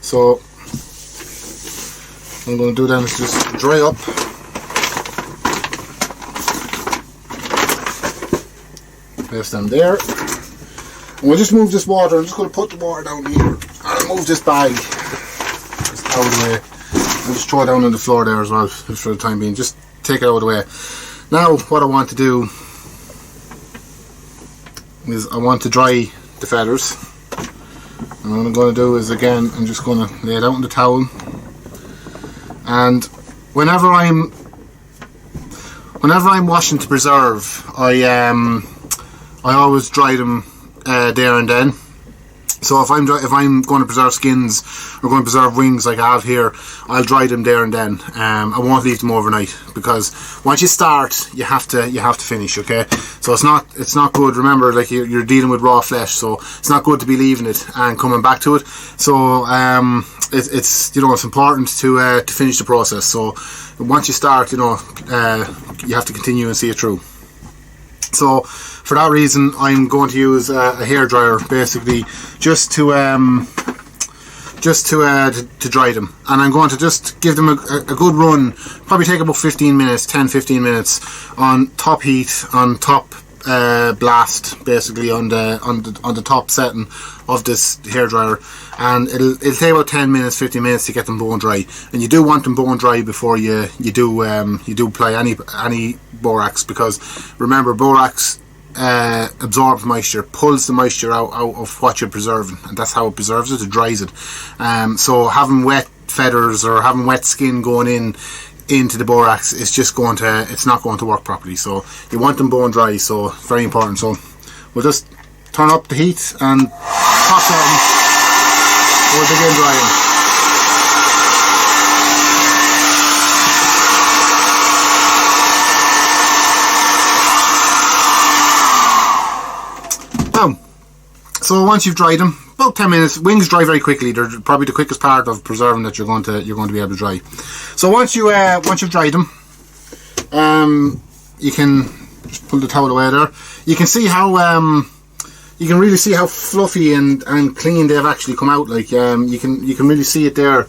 So what I'm going to do then is just dry up. Place them there. And we'll just move this water. I'm just going to put the water down here. I'll move this bag just out of the way. I'll just throw it down on the floor there as well for the time being. Just take it out of the way. Now what I want to do is I want to dry the feathers. And what I'm going to do is, again, I'm just going to lay it out on the towel. And whenever I'm washing to preserve, I always dry them there and then. So if I'm going to preserve skins or going to preserve wings like I have here, I'll dry them there and then. I won't leave them overnight, because once you start, you have to finish. Okay, so it's not good. Remember, like you're dealing with raw flesh, so it's not good to be leaving it and coming back to it. So it's it's important to finish the process. So once you start, you have to continue and see it through. So for that reason, I'm going to use a hairdryer basically just to dry them, and I'm going to just give them a good run. Probably take about 15 minutes on top heat, on top blast, basically on the top setting of this hairdryer, and it'll take about 10 minutes, 15 minutes to get them bone dry. And you do want them bone dry before you do apply any borax, because remember, borax absorbs moisture, pulls the moisture out of what you're preserving, and that's how it preserves it. It dries it. So having wet feathers or having wet skin going into the borax is it's not going to work properly. So you want them bone dry, so very important. So we'll just turn up the heat and toss on. We'll begin drying. So once you've dried them, about 10 minutes. Wings dry very quickly. They're probably the quickest part of preserving that you're going to be able to dry. So once you've dried them, you can just pull the towel away there. You can see how you can really see how fluffy and clean they've actually come out. Like you can really see it there.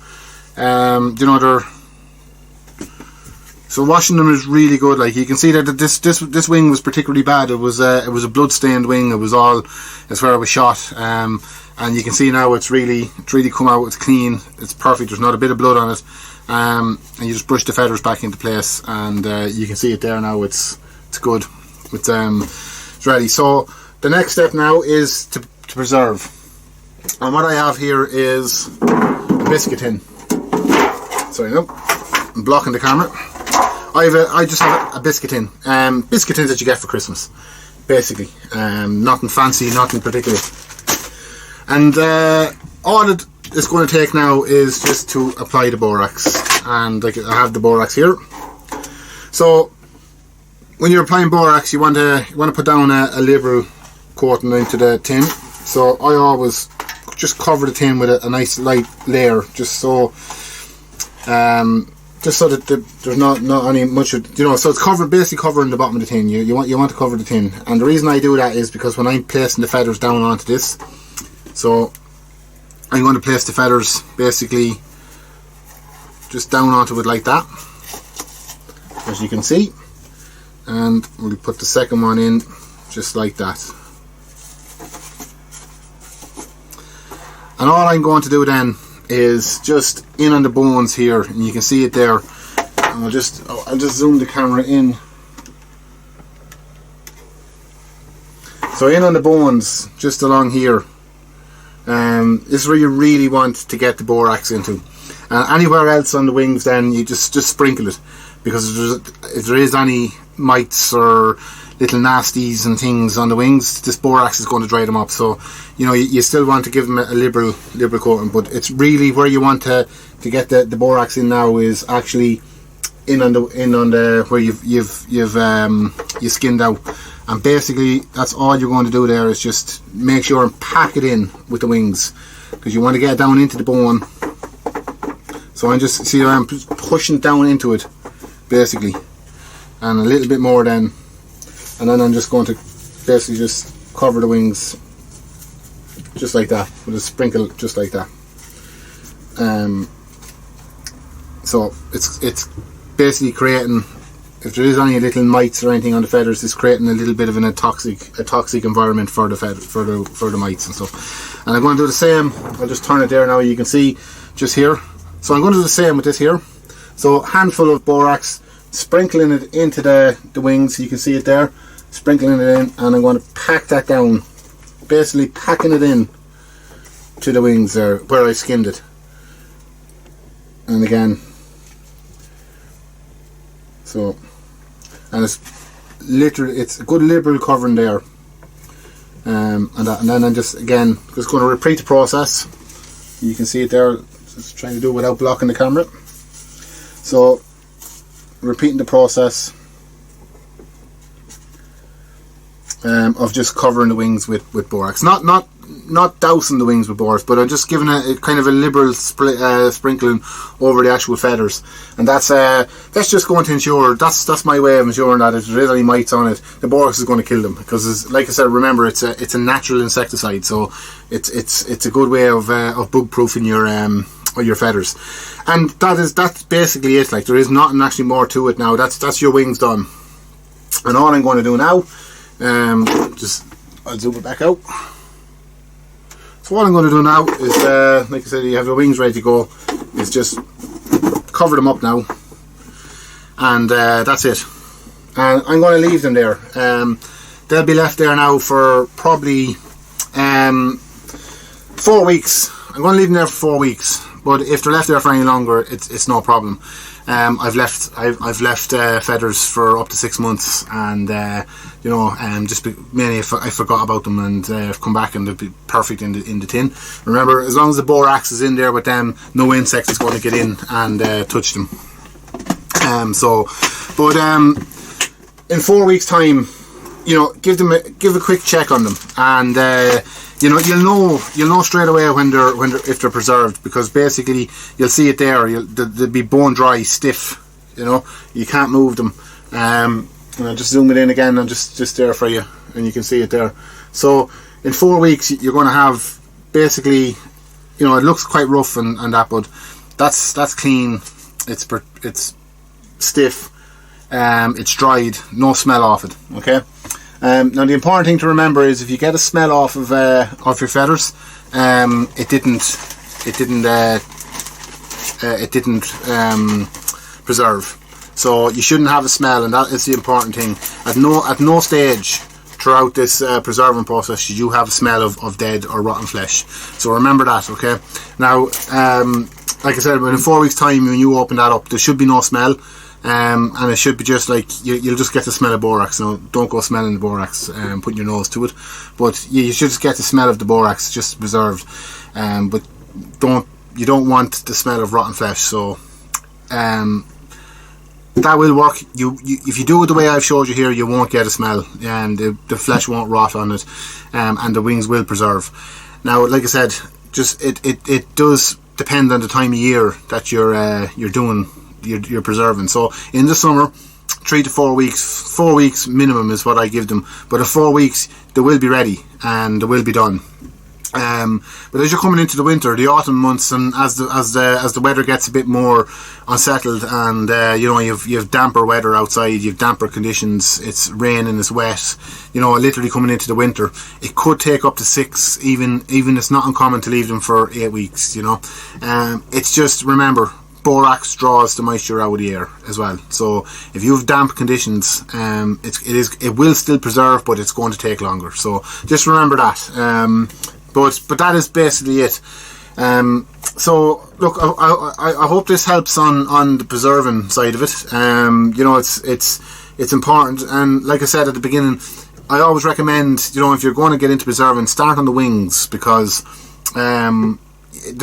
They're. So washing them is really good. Like you can see that this wing was particularly bad. It was a blood stained wing. It's where it was shot. And you can see now it's really come out. It's clean. It's perfect. There's not a bit of blood on it. And you just brush the feathers back into place, and you can see it there now. It's good. It's ready. So the next step now is to preserve. And what I have here is a biscuit tin. Sorry, no, I'm blocking the camera. I just have a biscuit tin. Biscuit tins that you get for Christmas, basically. Nothing fancy, nothing particular. And all it is going to take now is just to apply the borax. And like I have the borax here. So when you're applying borax, you want to put down a liberal coating into the tin. So I always just cover the tin with a nice light layer, just so that there's not any much of, so it's basically covering the bottom of the tin. You want to cover the tin, and the reason I do that is because when I'm placing the feathers down onto this, so I'm going to place the feathers basically just down onto it like that, as you can see, and we'll put the second one in just like that. And all I'm going to do then is just in on the bones here, and you can see it there. And I'll just zoom the camera in So in on the bones, just along here, this is where you really want to get the borax into. Anywhere else on the wings, then you just sprinkle it, because if there is any mites or little nasties and things on the wings, this borax is going to dry them up. So you still want to give them a liberal coating, but it's really where you want to get the borax in now is actually in on the where you've skinned out. And basically that's all you're going to do there, is just make sure and pack it in with the wings, because you want to get it down into the bone. So I'm pushing down into it basically, and a little bit more then, and then I'm just going to basically just cover the wings just like that, with a sprinkle just like that. So it's basically creating, if there is any little mites or anything on the feathers, it's creating a little bit of a toxic environment for the mites and stuff. And I'm going to do the same. I'll just turn it there now. You can see just here. So I'm going to do the same with this here. So handful of borax, sprinkling it into the wings. You can see it there. Sprinkling it in, and I'm going to pack that down. Basically packing it in to the wings there where I skinned it. And again, so, and it's a good liberal covering there, and then I'm just going to repeat the process. You can see it there, just trying to do it without blocking the camera. So repeating the process of just covering the wings with borax, not dousing the wings with borax, but I'm just giving a kind of a liberal sprinkling over the actual feathers, and that's just going to ensure, that's my way of ensuring that if there is any mites on it, the borax is going to kill them, because like I said, remember it's a natural insecticide, so it's a good way of bug proofing your feathers. And that's basically it. Like, there is nothing actually more to it now. That's your wings done. And all I'm going to do now, I'll zoom it back out. So what I'm going to do now is, like I said, you have your wings ready to go, is just cover them up now, and that's it. And I'm going to leave them there. They'll be left there now for probably 4 weeks. I'm going to leave them there for 4 weeks, but if they're left there for any longer, it's no problem. I've left feathers for up to 6 months, and mainly I forgot about them, and I've come back and they'll be perfect in the tin. Remember, as long as the borax is in there with them, no insect is going to get in and touch them. In 4 weeks' time, give a quick check on them, and you'll know straight away if they're preserved, because basically you'll see it there. They'll be bone dry, stiff. You can't move them. And I'll just zoom it in again, and just there for you, and you can see it there. So in 4 weeks you're going to have basically, it looks quite rough and that, but that's clean. It's stiff. It's dried. No smell off it. Okay. Now the important thing to remember is, if you get a smell off of your feathers, it didn't preserve. So you shouldn't have a smell, and that is the important thing. At no stage throughout this preserving process should you have a smell of dead or rotten flesh. So remember that, okay? Now, like I said, in 4 weeks' time, when you open that up, there should be no smell. And it should be just like, you'll just get the smell of borax. Now, don't go smelling the borax and putting your nose to it, but you should just get the smell of the borax, just preserved. But you don't want the smell of rotten flesh. So that will work. If you do it the way I've showed you here, you won't get a smell, and the flesh won't rot on it, and the wings will preserve. Now, like I said, just it does depend on the time of year that you're preserving. So in the summer, 3 to 4 weeks, 4 weeks minimum is what I give them. But in 4 weeks they will be ready and they will be done. But as you're coming into the winter, the autumn months, and as the weather gets a bit more unsettled, and you've damper weather outside, you've damper conditions, it's raining, it's wet, literally coming into the winter, it could take up to 6, even it's not uncommon to leave them for 8 weeks. It's just, remember, borax draws the moisture out of the air as well. So if you have damp conditions, it will still preserve, but it's going to take longer. So just remember that. But that is basically it. So look, I hope this helps on the preserving side of it. You know, it's important, and like I said at the beginning, I always recommend, you know, if you're going to get into preserving, start on the wings, because they're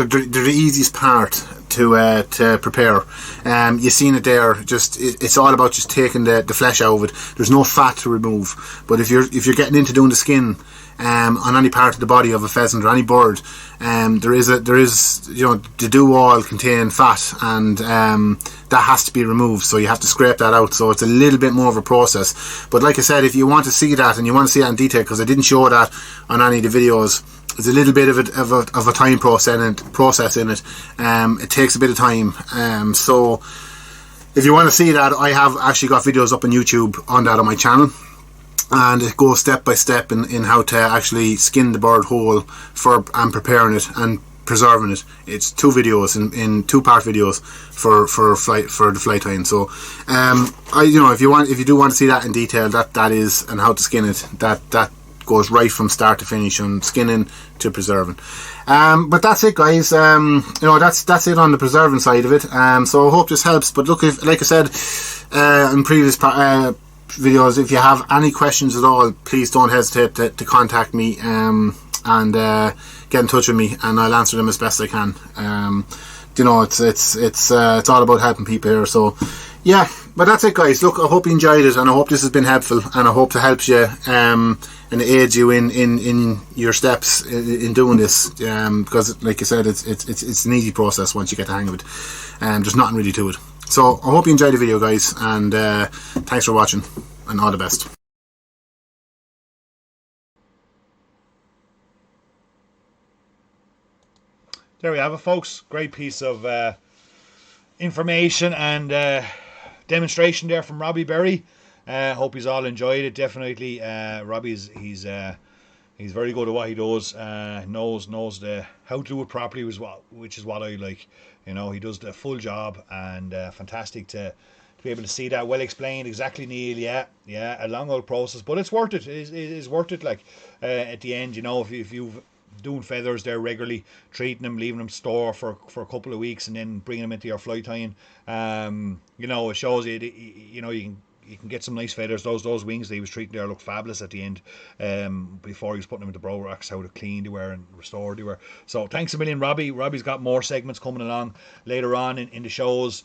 the easiest part to prepare. You've seen it there. It's all about just taking the flesh out of it. There's no fat to remove. But if you're getting into doing the skin on any part of the body of a pheasant or any bird, there is you know, the dew all contain fat, and that has to be removed, so you have to scrape that out. So it's a little bit more of a process. But like I said, if you want to see that, and you want to see that in detail, because I didn't show that on any of the videos, there's a little bit of a time process in it. It takes a bit of time. So if you want to see that, I have actually got videos up on YouTube on that on my channel, and it goes step by step in how to actually skin the bird whole and preparing it and preserving it. It's 2 videos in 2-part videos for the fly tying. So you know, if you do want to see that in detail, that is, and how to skin it, that goes right from start to finish, on skinning to preserving. But that's it, guys. You know, that's it on the preserving side of it. So I hope this helps. But look, like I said in previous videos, if you have any questions at all, please don't hesitate to contact me and get in touch with me, and I'll answer them as best I can. You know, it's all about helping people here. So yeah, but that's it, guys. Look, I hope you enjoyed it, and I hope this has been helpful, and I hope to help you and aid you in your steps in doing this, because like I said, it's an easy process once you get the hang of it. There's nothing really to it. So I hope you enjoyed the video, guys, and thanks for watching, and all the best. There we have it, folks. Great piece of information and demonstration there from Robbie Berry. Hope he's all enjoyed it. Definitely, Robbie's he's very good at what he does. Knows how to do it properly, which is what I like. You know, he does the full job, and fantastic to be able to see that well explained. Exactly, Neil. Yeah, a long old process, but it's worth it. It is worth it. Like at the end, you know, if you've doing feathers there regularly, treating them, leaving them store for a couple of weeks, and then bringing them into your fly tying, you know, it shows you know, you can get some nice feathers. Those wings that he was treating there look fabulous at the end, before he was putting them into bro racks, how clean they were and restored they were. So thanks a million, Robbie. Robbie's got more segments coming along later on in the shows.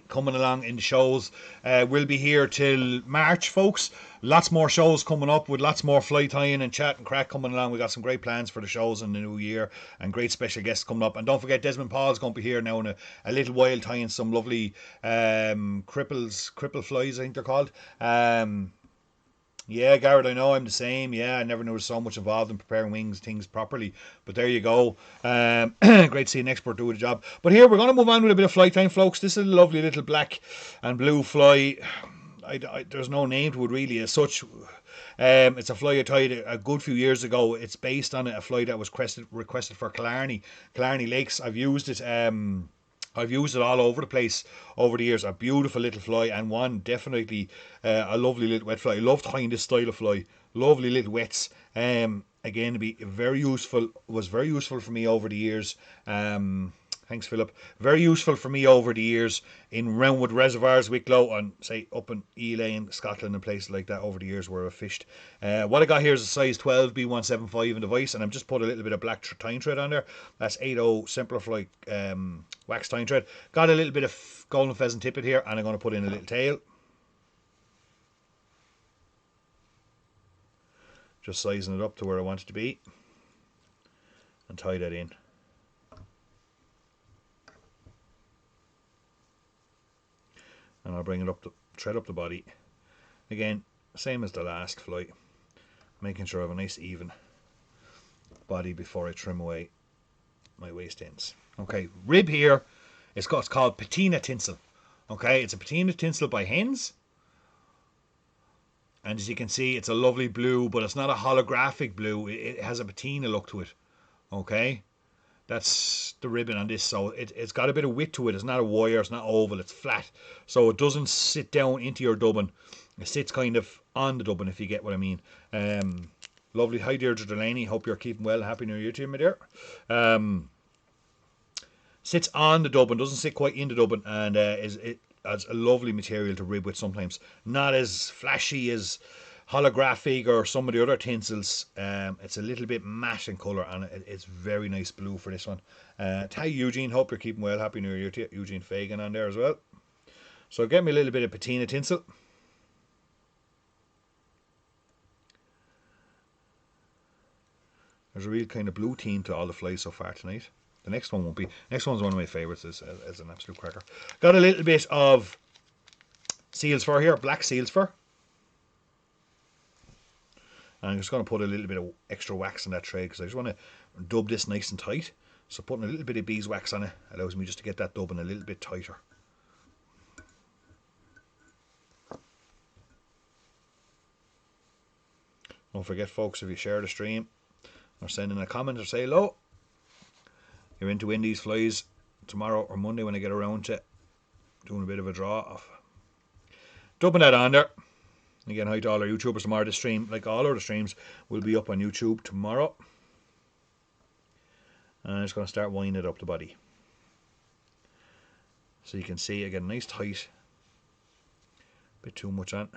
Coming along in the shows. We'll be here till March, folks. Lots more shows coming up, with lots more fly tying and chat and crack coming along. We got some great plans for the shows in the new year, and great special guests coming up. And don't forget, Desmond Paul's going to be here now in a little while, tying some lovely cripple flies, I think they're called. Yeah, Garrett, I know I'm the same. Yeah, I never knew there was so much involved in preparing things properly. But there you go. Great to see an expert do the job. But here, we're going to move on with a bit of fly time, folks. This is a lovely little black and blue fly. There's no name to it really as such. It's a fly I tied a good few years ago. It's based on a fly that was requested for Killarney Lakes. I've used it all over the place over the years. A beautiful little fly, and one definitely a lovely little wet fly. I love tying this style of fly. Lovely little wets. Again, was very useful for me over the years. Thanks, Philip. Very useful for me over the years in Roundwood reservoirs, Wicklow, and say up in Elaine, Scotland, and places like that over the years where I've fished. What I got here is a size 12 B175 in the vise, and I've just put a little bit of black tying thread on there. That's 80 Simplify wax tying thread. Got a little bit of golden pheasant tippet here, and I'm going to put in a little tail. Just sizing it up to where I want it to be, and tie that in. And I'll bring it up, thread up the body. Again, same as the last fly, making sure I have a nice even body before I trim away my waist ends. Okay, rib here, it's called patina tinsel. Okay, it's a patina tinsel by Hens, and as you can see, it's a lovely blue, but it's not a holographic blue. It has a patina look to it. Okay, That's the ribbon on this. So it's got a bit of width to it. It's not a wire, it's not oval, it's flat. So it doesn't sit down into your dubbin. It sits kind of on the dubbin, if you get what I mean. Lovely. Hi Deirdre Delaney, hope you're keeping well. Happy New Year to you, my dear. Sits on the dubbin, doesn't sit quite in the dubbin, and it adds a lovely material to rib with sometimes. Not as flashy as holographic or some of the other tinsels. It's a little bit matte in colour, and it's very nice blue for this one. Hi Eugene, hope you're keeping well. Happy New Year to you. Eugene Fagan on there as well. So get me a little bit of patina tinsel. There's a real kind of blue theme to all the flies so far tonight. The next one won't be. Next one's one of my favourites. Is an absolute cracker. Got a little bit of seal's fur here, black seal's fur. And I'm just going to put a little bit of extra wax on that tray because I just want to dub this nice and tight. So putting a little bit of beeswax on it allows me just to get that dubbing a little bit tighter. Don't forget, folks, if you share the stream or send in a comment or say hello, you're in to win these flies tomorrow or Monday when I get around to doing a bit of a draw off. Dubbing that on there. Again, hi to all our YouTubers tomorrow. This stream, like all other streams, will be up on YouTube tomorrow. And I'm just going to start winding it up the body. So you can see I get a nice tight. Bit too much on.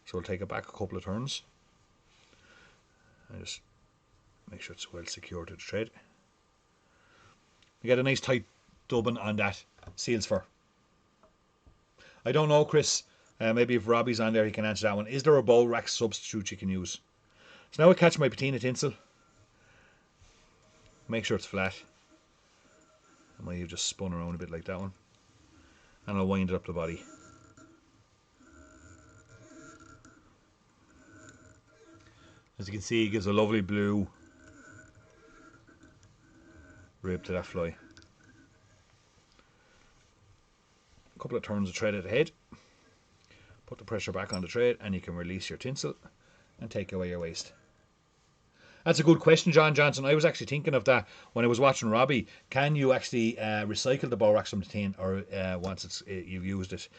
So we'll take it back a couple of turns. And just make sure it's well secured to the thread. You get a nice tight dubbing on that seal's fur. I don't know, Chris. Maybe if Robbie's on there, he can answer that one. Is there a bowl rack substitute you can use? So now I catch my patina tinsel. Make sure it's flat. I might have just spun around a bit like that one. And I'll wind it up the body. As you can see, it gives a lovely blue rib to that fly. A couple of turns of thread at the head. Put the pressure back on the thread and you can release your tinsel and take away your waste. That's a good question, John Johnson. I was actually thinking of that when I was watching Robbie. Can you actually recycle the bow racks from the tin, or once you've used it?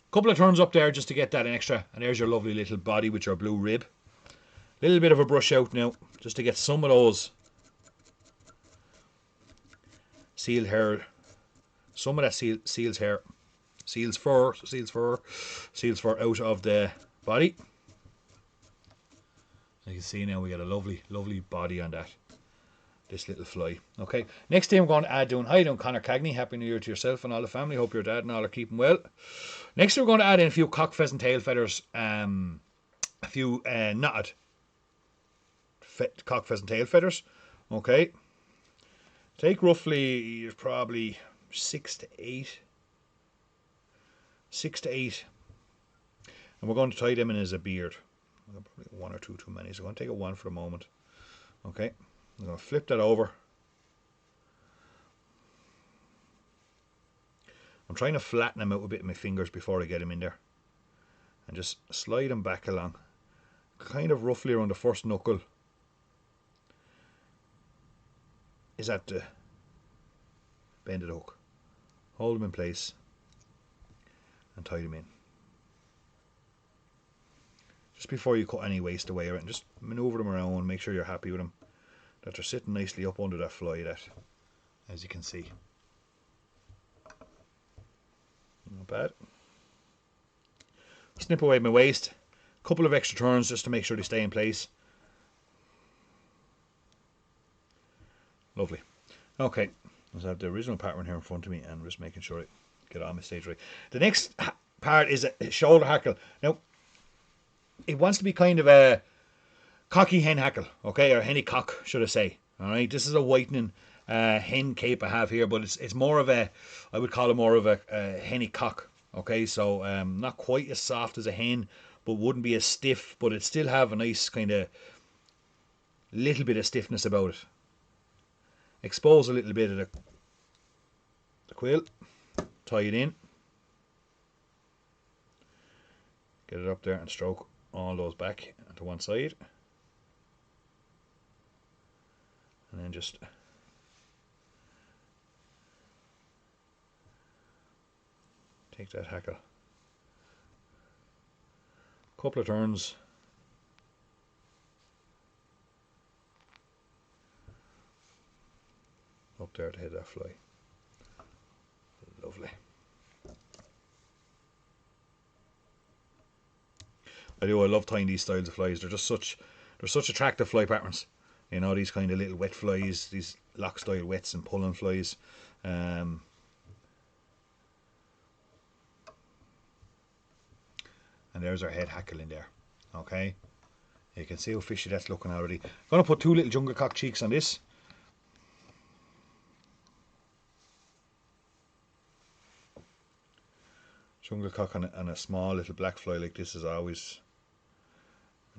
A couple of turns up there just to get that extra, and there's your lovely little body with your blue rib. Little bit of a brush out now just to get some of those seal hair, some of that seal's hair, seal's fur out of the body. You can see now we got a lovely body on this little fly. Okay, next thing I'm going to add doing, hi doing Connor Cagney, happy new year to yourself and all the family, hope your dad and all are keeping well. Next we're going to add in a few cock pheasant tail feathers, a few knotted cock pheasant tail feathers. Okay, take roughly probably 6 to 8, and we're going to tie them in as a beard. Probably one or two too many, so I'm going to take it one for the moment. Okay, I'm going to flip that over. I'm trying to flatten them out a bit with my fingers before I get them in there, and just slide them back along, kind of roughly around the first knuckle. Is at the bend of the hook. Hold them in place and tie them in. Just before you cut any waste away, and just maneuver them around, make sure you're happy with them, that they're sitting nicely up under that fly, that, as you can see. Not bad. Snip away my waist, a couple of extra turns just to make sure they stay in place. Lovely. Okay, let's have the original pattern here in front of me and just making sure I get on my stage right. The next part is a shoulder hackle. Now, it wants to be kind of a cocky hen hackle, okay, or henny cock, should I say. All right, this is a whitening hen cape I have here, but it's more of a, I would call it more of a henny cock. Okay, so not quite as soft as a hen, but wouldn't be as stiff, but it still have a nice kind of little bit of stiffness about it. Expose a little bit of the quill, tie it in, get it up there and stroke all those back to one side, and then just Take that hackle. Couple of turns. Up there to hit that fly. Lovely. I love tying these styles of flies. They're such attractive fly patterns. You know, these kind of little wet flies, these lock style wets and pulling flies. And there's our head hackle in there. Okay, you can see how fishy that's looking already. I'm going to put 2 little jungle cock cheeks on this. Jungle cock on a small little black fly like this is always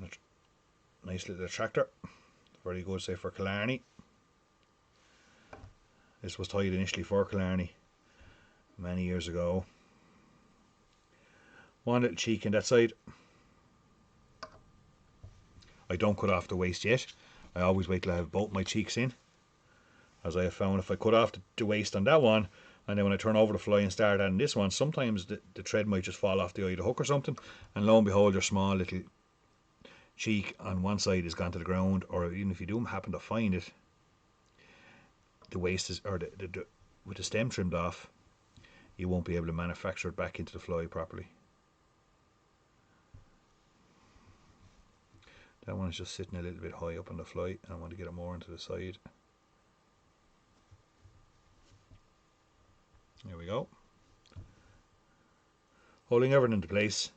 a nice little attractor. Very good, say, for Killarney. This was tied initially for Killarney many years ago. 1 little cheek in that side. I don't cut off the waist yet. I always wait till I have both my cheeks in, as I have found if I cut off the waist on that one, and then when I turn over the fly and start adding this one, sometimes the thread might just fall off the eye of the hook or something, and lo and behold, your small little cheek on one side is gone to the ground, or even if you do happen to find it, the waist is, or with the stem trimmed off, you won't be able to manufacture it back into the fly properly. That one is just sitting a little bit high up on the fly, and I want to get it more into the side. There we go. Holding everything into place.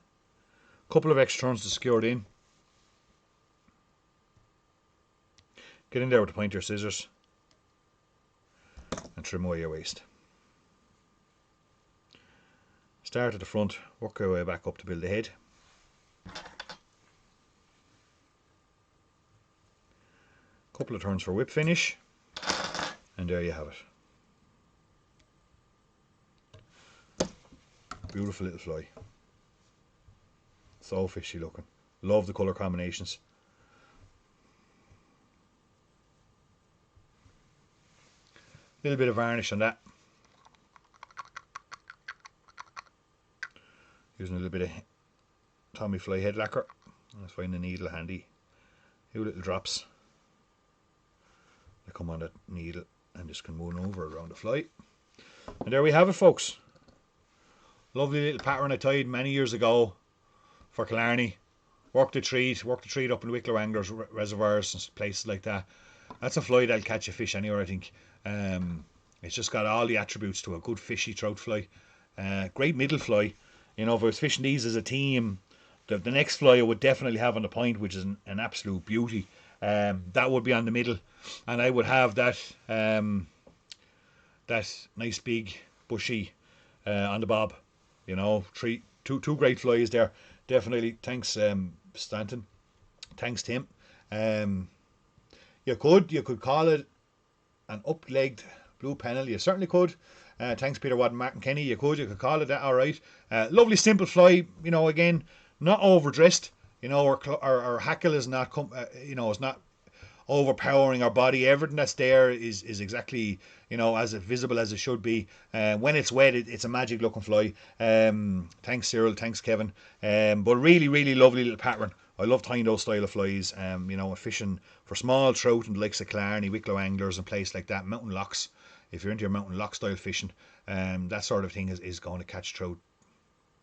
Couple of extra turns to secure it in. Get in there with the pointer scissors and trim away your waist. Start at the front, work your way back up to build the head. Couple of turns for whip finish, and there you have it. Beautiful little fly. So fishy looking. Love the colour combinations. Little bit of varnish on that. Using a little bit of Tommy fly head lacquer. Let's find the needle handy. 2 little drops. They come on that needle and just can move over around the fly. And there we have it, folks. Lovely little pattern I tied many years ago for Killarney. Worked the treat up in Wicklow Anglers reservoirs and places like that. That's a fly that'll catch a fish anywhere, I think. It's just got all the attributes to a good fishy trout fly. Great middle fly. You know, if I was fishing these as a team, the next fly I would definitely have on the point, which is an absolute beauty. That would be on the middle, and I would have that that nice big bushy on the bob. You know, two great flies there. Definitely. Thanks, Stanton. Thanks, Tim. You could call it an up-legged blue pennel. You certainly could. Thanks, Peter Watt and Martin Kenny. You could call it that. All right. Lovely simple fly. You know, again, not overdressed. You know, our hackle is not is not overpowering our body. Everything that's there is exactly, you know, as visible as it should be. When it's wet, it's a magic looking fly. Thanks, Cyril. Thanks, Kevin. But really, really lovely little pattern. I love tying those style of flies. You know, fishing for small trout and the likes of Killarney, Wicklow Anglers and places like that. Mountain locks. If you're into your mountain lock style fishing, that sort of thing is going to catch trout.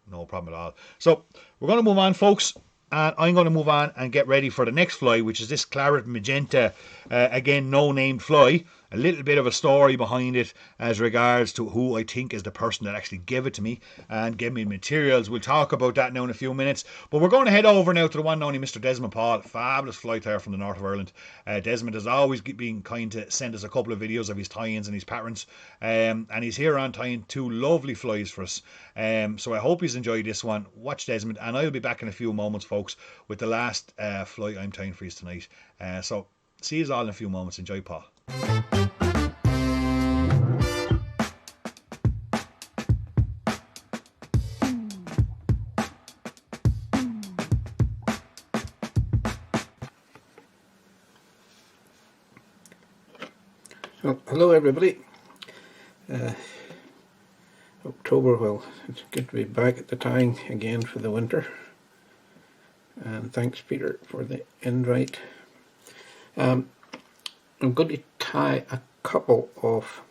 No problem at all. So we're going to move on, folks. And I'm going to move on and get ready for the next fly, which is this claret magenta, again, no named fly. A little bit of a story behind it as regards to who I think is the person that actually gave it to me and gave me materials. We'll talk about that now in a few minutes. But we're going to head over now to the one and only Mr. Desmond Paul, fabulous fly tyer from the north of Ireland. Desmond has always been kind to send us a couple of videos of his tie-ins and his patterns. And he's here on tying 2 lovely flies for us. So I hope he's enjoyed this one. Watch Desmond, and I'll be back in a few moments, folks, with the last fly I'm tying for you tonight. So see you all in a few moments. Enjoy, Paul. So, hello everybody. October. Well, it's good to be back at the tying again for the winter. And thanks, Peter, for the invite. I'm going to tie a couple of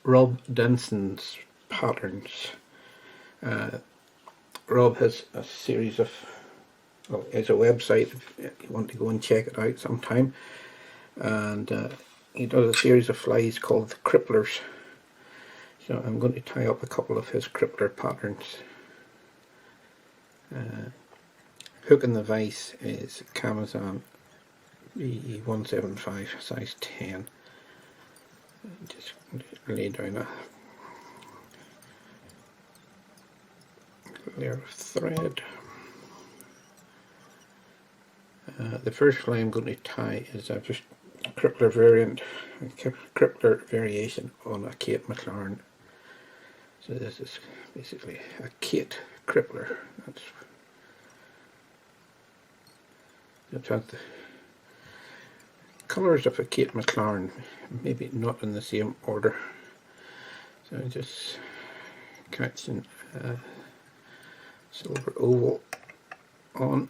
Rob Denson's patterns. Rob has a series of, well, it's a website if you want to go and check it out sometime. And he does a series of flies called the cripplers. So I'm going to tie up a couple of his crippler patterns. Hook in the vise is Camazon E175 size 10. Just lay down a layer of thread. The first fly I'm going to tie is a crippler variant, a crippler variation on a Kate McLaren. So this is basically a Kate crippler. That's the colours of a Kate McLaren, maybe not in the same order. So I'm just catching a silver oval on.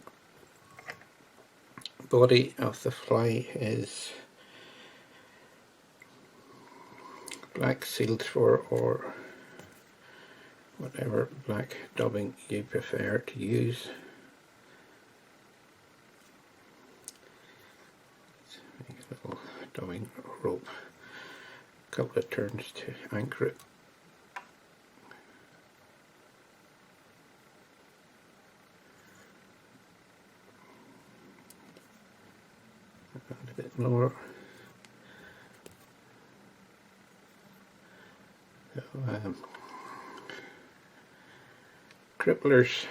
Body of the fly is black sealed spur or whatever black dubbing you prefer to use. Make a little dubbing rope, a couple of turns to anchor it. A bit more. So, cripplers,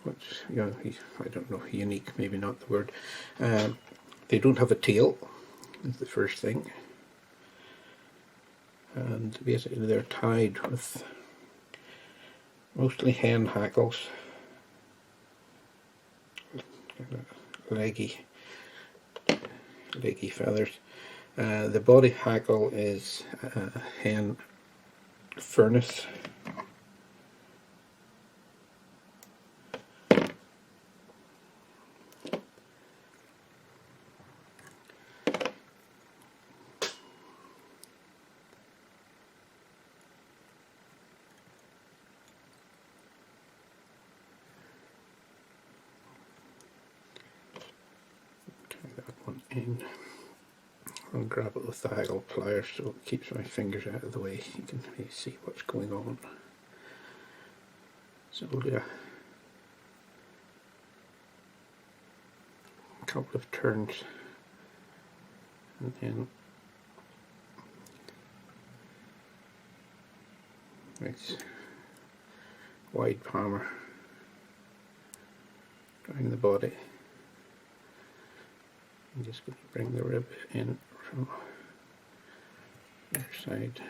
which, you know, I don't know, unique, maybe not the word. They don't have a tail, is the first thing. And basically they're tied with mostly hen hackles, leggy feathers. The body hackle is hen furnace. Tie that one in. I'll grab it with the haggle pliers so it keeps my fingers out of the way. You can really see what's going on. So we'll do a couple of turns and then it's wide palmer down the body. I'm just going to bring the rib in from the other side.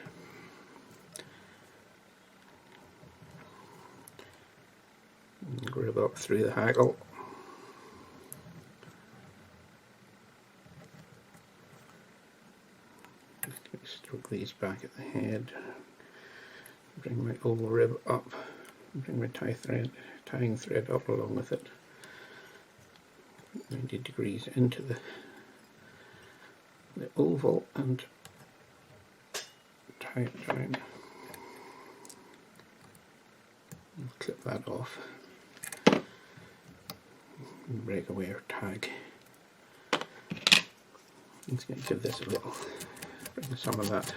And rib up through the haggle. Just going to stroke these back at the head. Bring my oval rib up. Bring my tying thread up along with it. 90 degrees into the oval and tie it down. And clip that off. And break away our tag. I'm just going to give this a little, bring some of that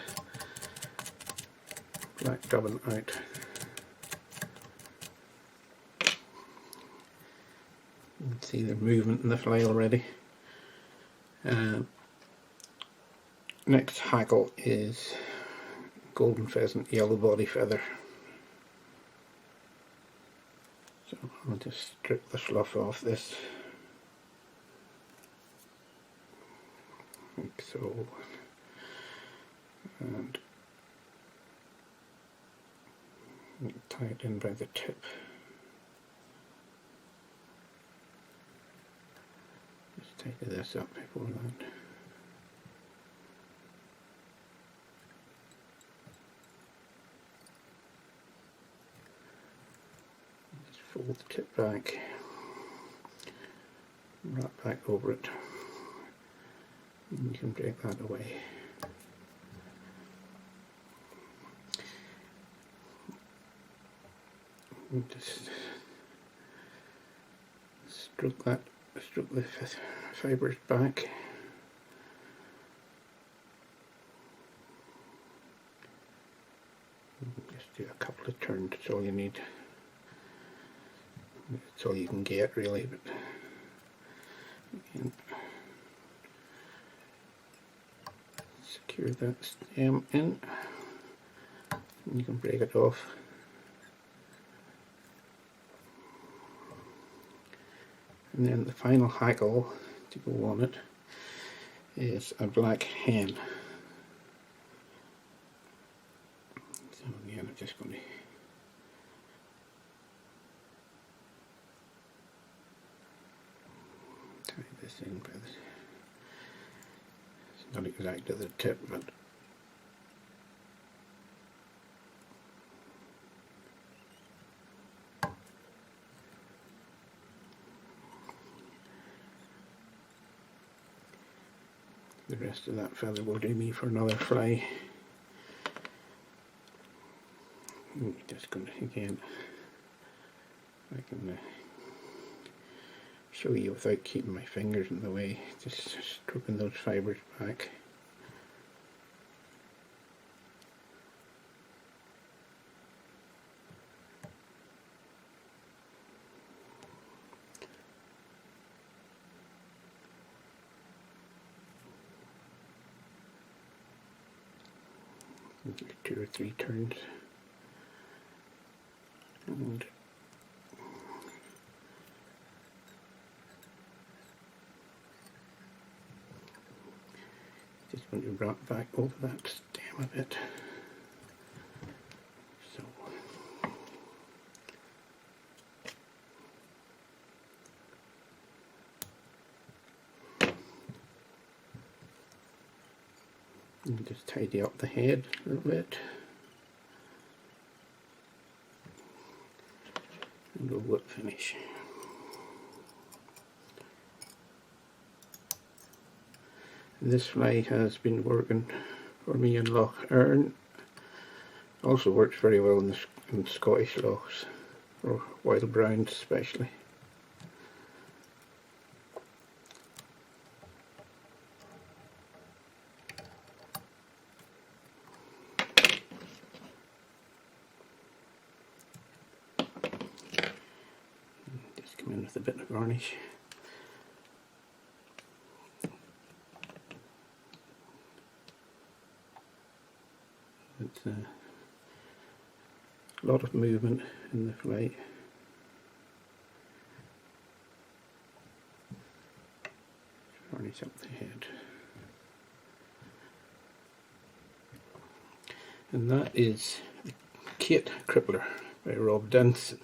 black dubbing out. You can see the movement in the fly already. Next hackle is golden pheasant yellow body feather. So I'll just strip the fluff off this, like so, and tie it in by the tip. Just tighten this up before that. fold the tip back, wrap back over it, and you can break that away. And just stroke the fibres back. Just do a couple of turns, that's all you need. That's all you can get really, but again, secure that stem in and you can break it off. And then the final hackle to go on it is a black hen. So again, I'm just going to tie this in by this. It's not exactly the tip, but the rest of that feather will do me for another fly. I'm just going to, again, I can show you without keeping my fingers in the way, just stroking those fibres back. Give it 2 or 3 turns. And just going to wrap back over that stem a bit. So and just tidy up the head a little bit. And go whip finish. This fly has been working for me in Loch Earn. Also works very well in Scottish lochs, or wild browns especially. Just come in with a bit of varnish. It's a lot of movement in the flight. Varnish up the head. And that is the Kate Crippler by Rob Denson.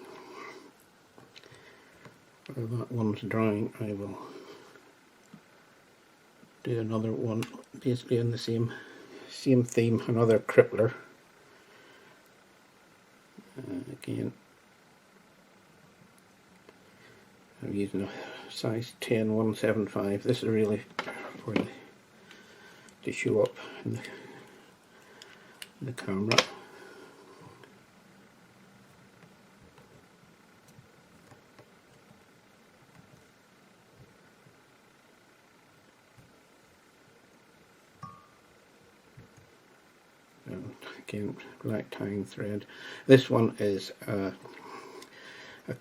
While that one's drying, I will do another one basically in the same theme, another crippler. Again, I'm using a size 10 175. This is really for to show up in the camera. Again, black tying thread. This one is a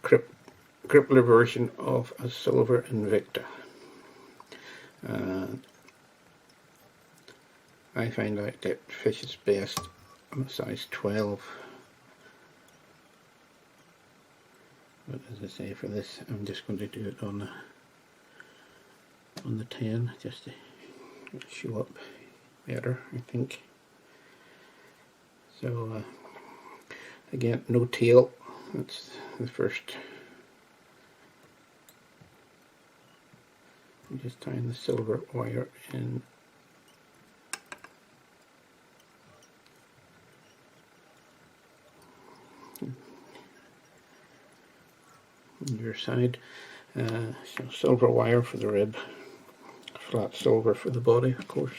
crippler version of a Silver Invicta. I find out that fishes best on a size 12. But as I say, for this, I'm just going to do it on the 10, just to show up better, I think. So again, no tail. That's the first. I'm just tying the silver wire in. on your side. So silver wire for the rib, flat silver for the body, of course.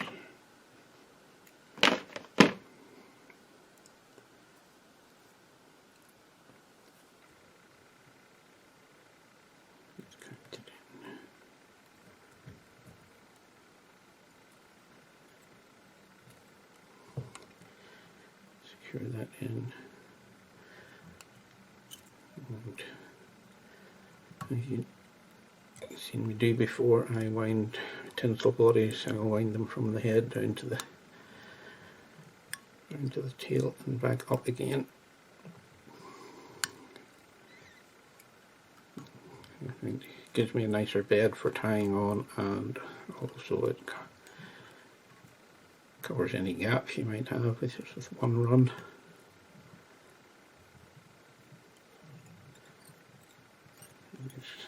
Secure that in. And as you've seen me do before, I wind tinsel bodies. I'll wind them from the head down to the tail and back up again. It gives me a nicer bed for tying on, and also it covers any gaps you might have with just with one run. Just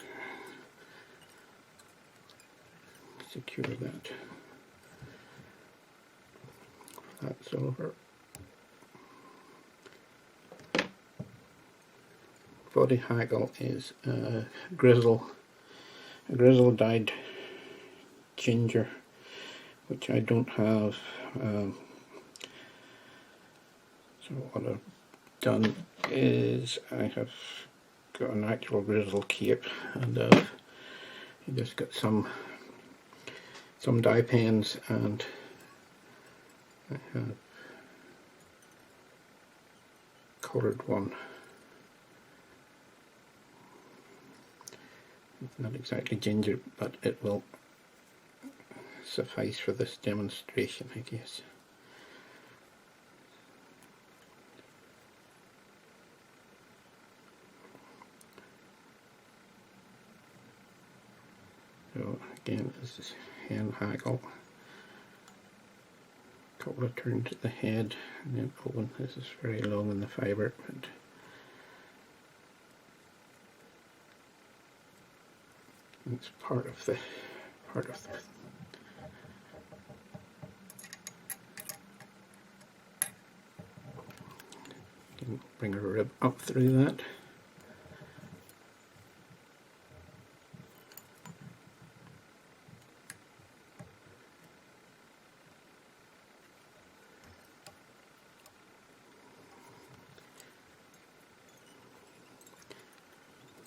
secure that flat silver. Body haggle is a grizzle dyed ginger, which I don't have. So what I've done is I have got an actual grizzle cape, and I've just got some dye pens, and I have coloured one. It's not exactly ginger, but it will suffice for this demonstration, I guess. So again, this is hand haggle. Couple of turns at the head, and then open. This is very long in the fibre, but it's part of the can bring a rib up through that.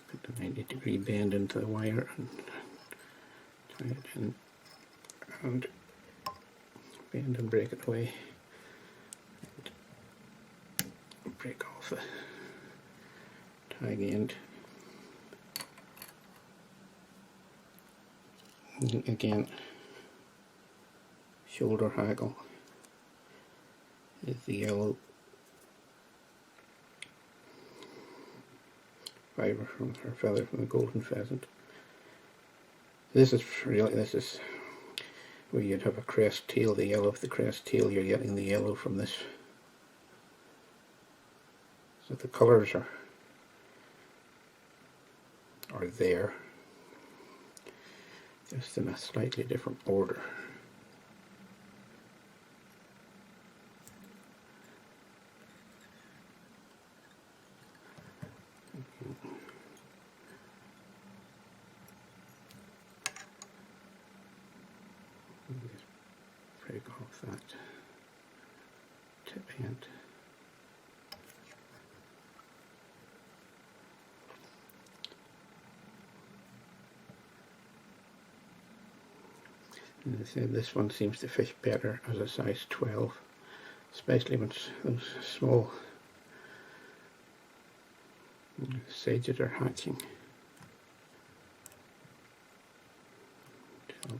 Put the 90-degree bend into the wire and tie it in, and bend and break it away, and break off the tag end. And again, shoulder haggle is the yellow fibre from her feather from the golden pheasant. This is where you'd have a crest tail, the yellow of the crest tail, you're getting the yellow from this. So the colours are there, just in a slightly different order. Just break off that tip end. And I said this one seems to fish better as a size 12, especially when those small sages are hatching. So,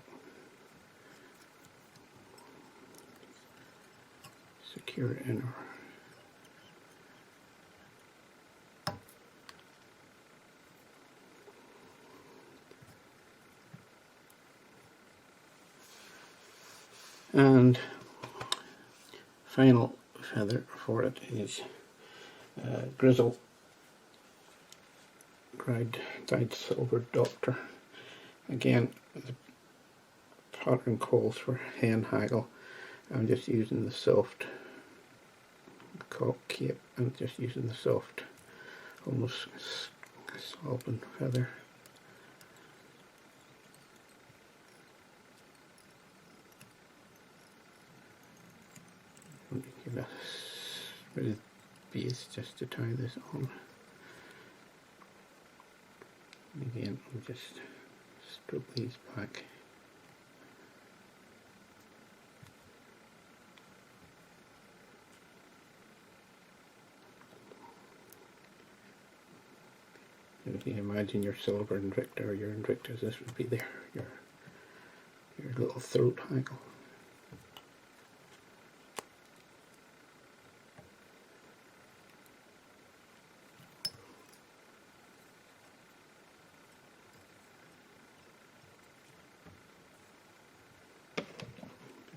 secure it in. And final feather for it is grizzle dyed silver doctor. Again, the pattern calls for hand haggle. I'm just using the soft cape. I'm just using the soft, almost Open feather. Give a bit of base just to tie this on. Again, we'll just strip these back. If you imagine your silver Invicta or your Invictus, this would be there, your little throat hackle.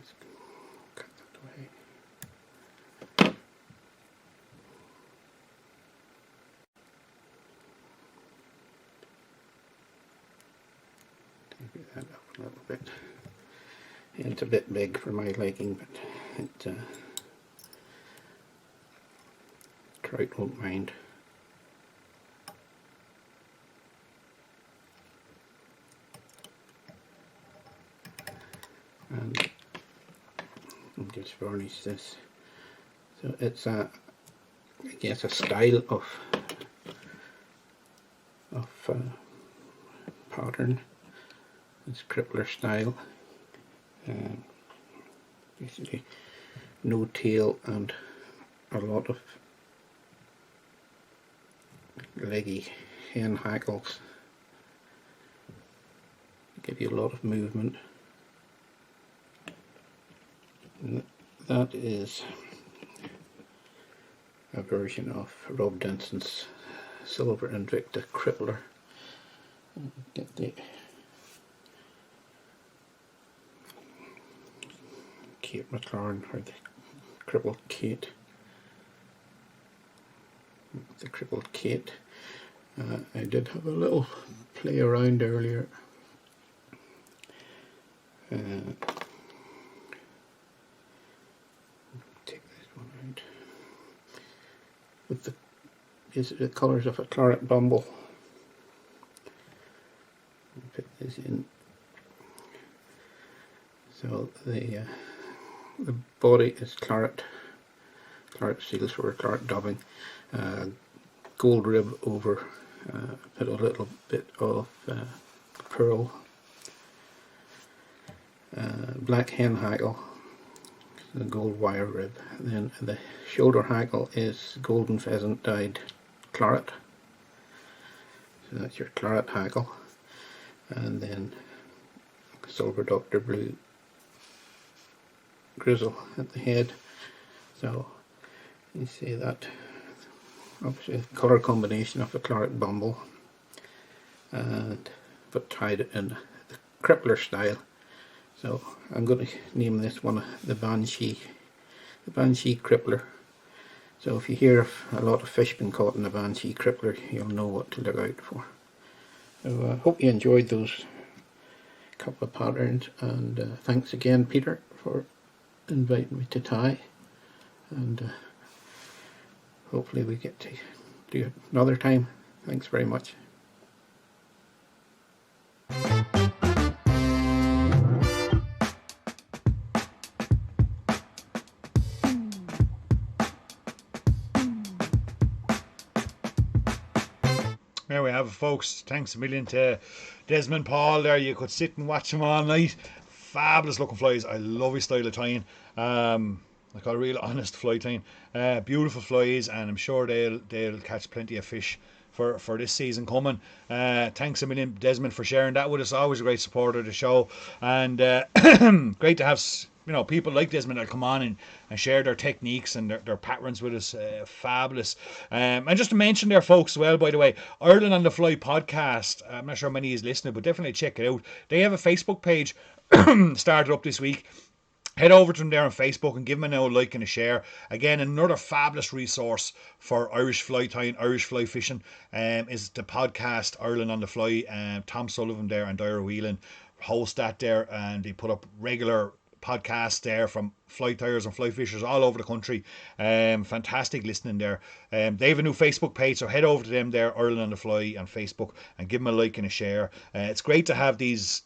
Just cut that away. That up a little bit. It's a bit big for my liking, but trout won't mind. And I'll just varnish this. So it's I guess a style of pattern. It's crippler style. Basically no tail and a lot of leggy hen hackles. Give you a lot of movement. And that is a version of Rob Denson's Silver Invicta Crippler. Get the Kate McLaren, or the crippled Kate. The crippled Kate. I did have a little play around earlier. Take this one out. With the colours of a claret bumble. Put this in. So the body is claret seals for claret dubbing, gold rib over, put a little bit of pearl, black hen hackle, the gold wire rib. Then the shoulder hackle is golden pheasant dyed claret, so that's your claret hackle, and then silver Dr. Blue grizzle at the head. So you see that obviously a colour combination of a claret bumble, but tied it in the crippler style. So I'm going to name this one the Banshee Crippler. So if you hear of a lot of fish being caught in the Banshee Crippler, you'll know what to look out for. So I hope you enjoyed those couple of patterns, and thanks again, Peter, for inviting me to tie, and hopefully we get to do it another time. Thanks very much. There we have it, folks. Thanks a million to Desmond Paul there. You could sit and watch him all night. Fabulous looking flies. I love his style of tying. Like a real honest fly tying. Beautiful flies, and I'm sure they'll catch plenty of fish for this season coming. Thanks a million, Desmond, for sharing that with us. Always a great supporter of the show, and great to have people like Desmond that come on and share their techniques and their patterns with us. Fabulous. And just to mention there, folks, as well, by the way, Ireland on the Fly podcast, I'm not sure how many is listening, but definitely check it out. They have a Facebook page started up this week. Head over to them there on Facebook and give them a like and a share. Again, another fabulous resource for Irish fly tying, Irish fly fishing, is the podcast Ireland on the Fly. Tom Sullivan there and Dara Whelan host that there, and they put up regular podcasts there from fly tyers and fly fishers all over the country. Fantastic listening there. They have a new Facebook page, so head over to them there, Ireland on the Fly on Facebook, and give them a like and a share. It's great to have these,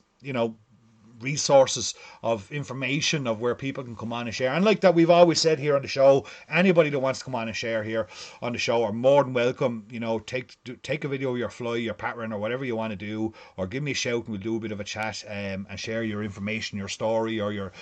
resources of information of where people can come on and share. And like that, we've always said here on the show, anybody that wants to come on and share here on the show are more than welcome. Take a video of your fly, your pattern, or whatever you want to do, or give me a shout and we'll do a bit of a chat and share your information, your story, or your,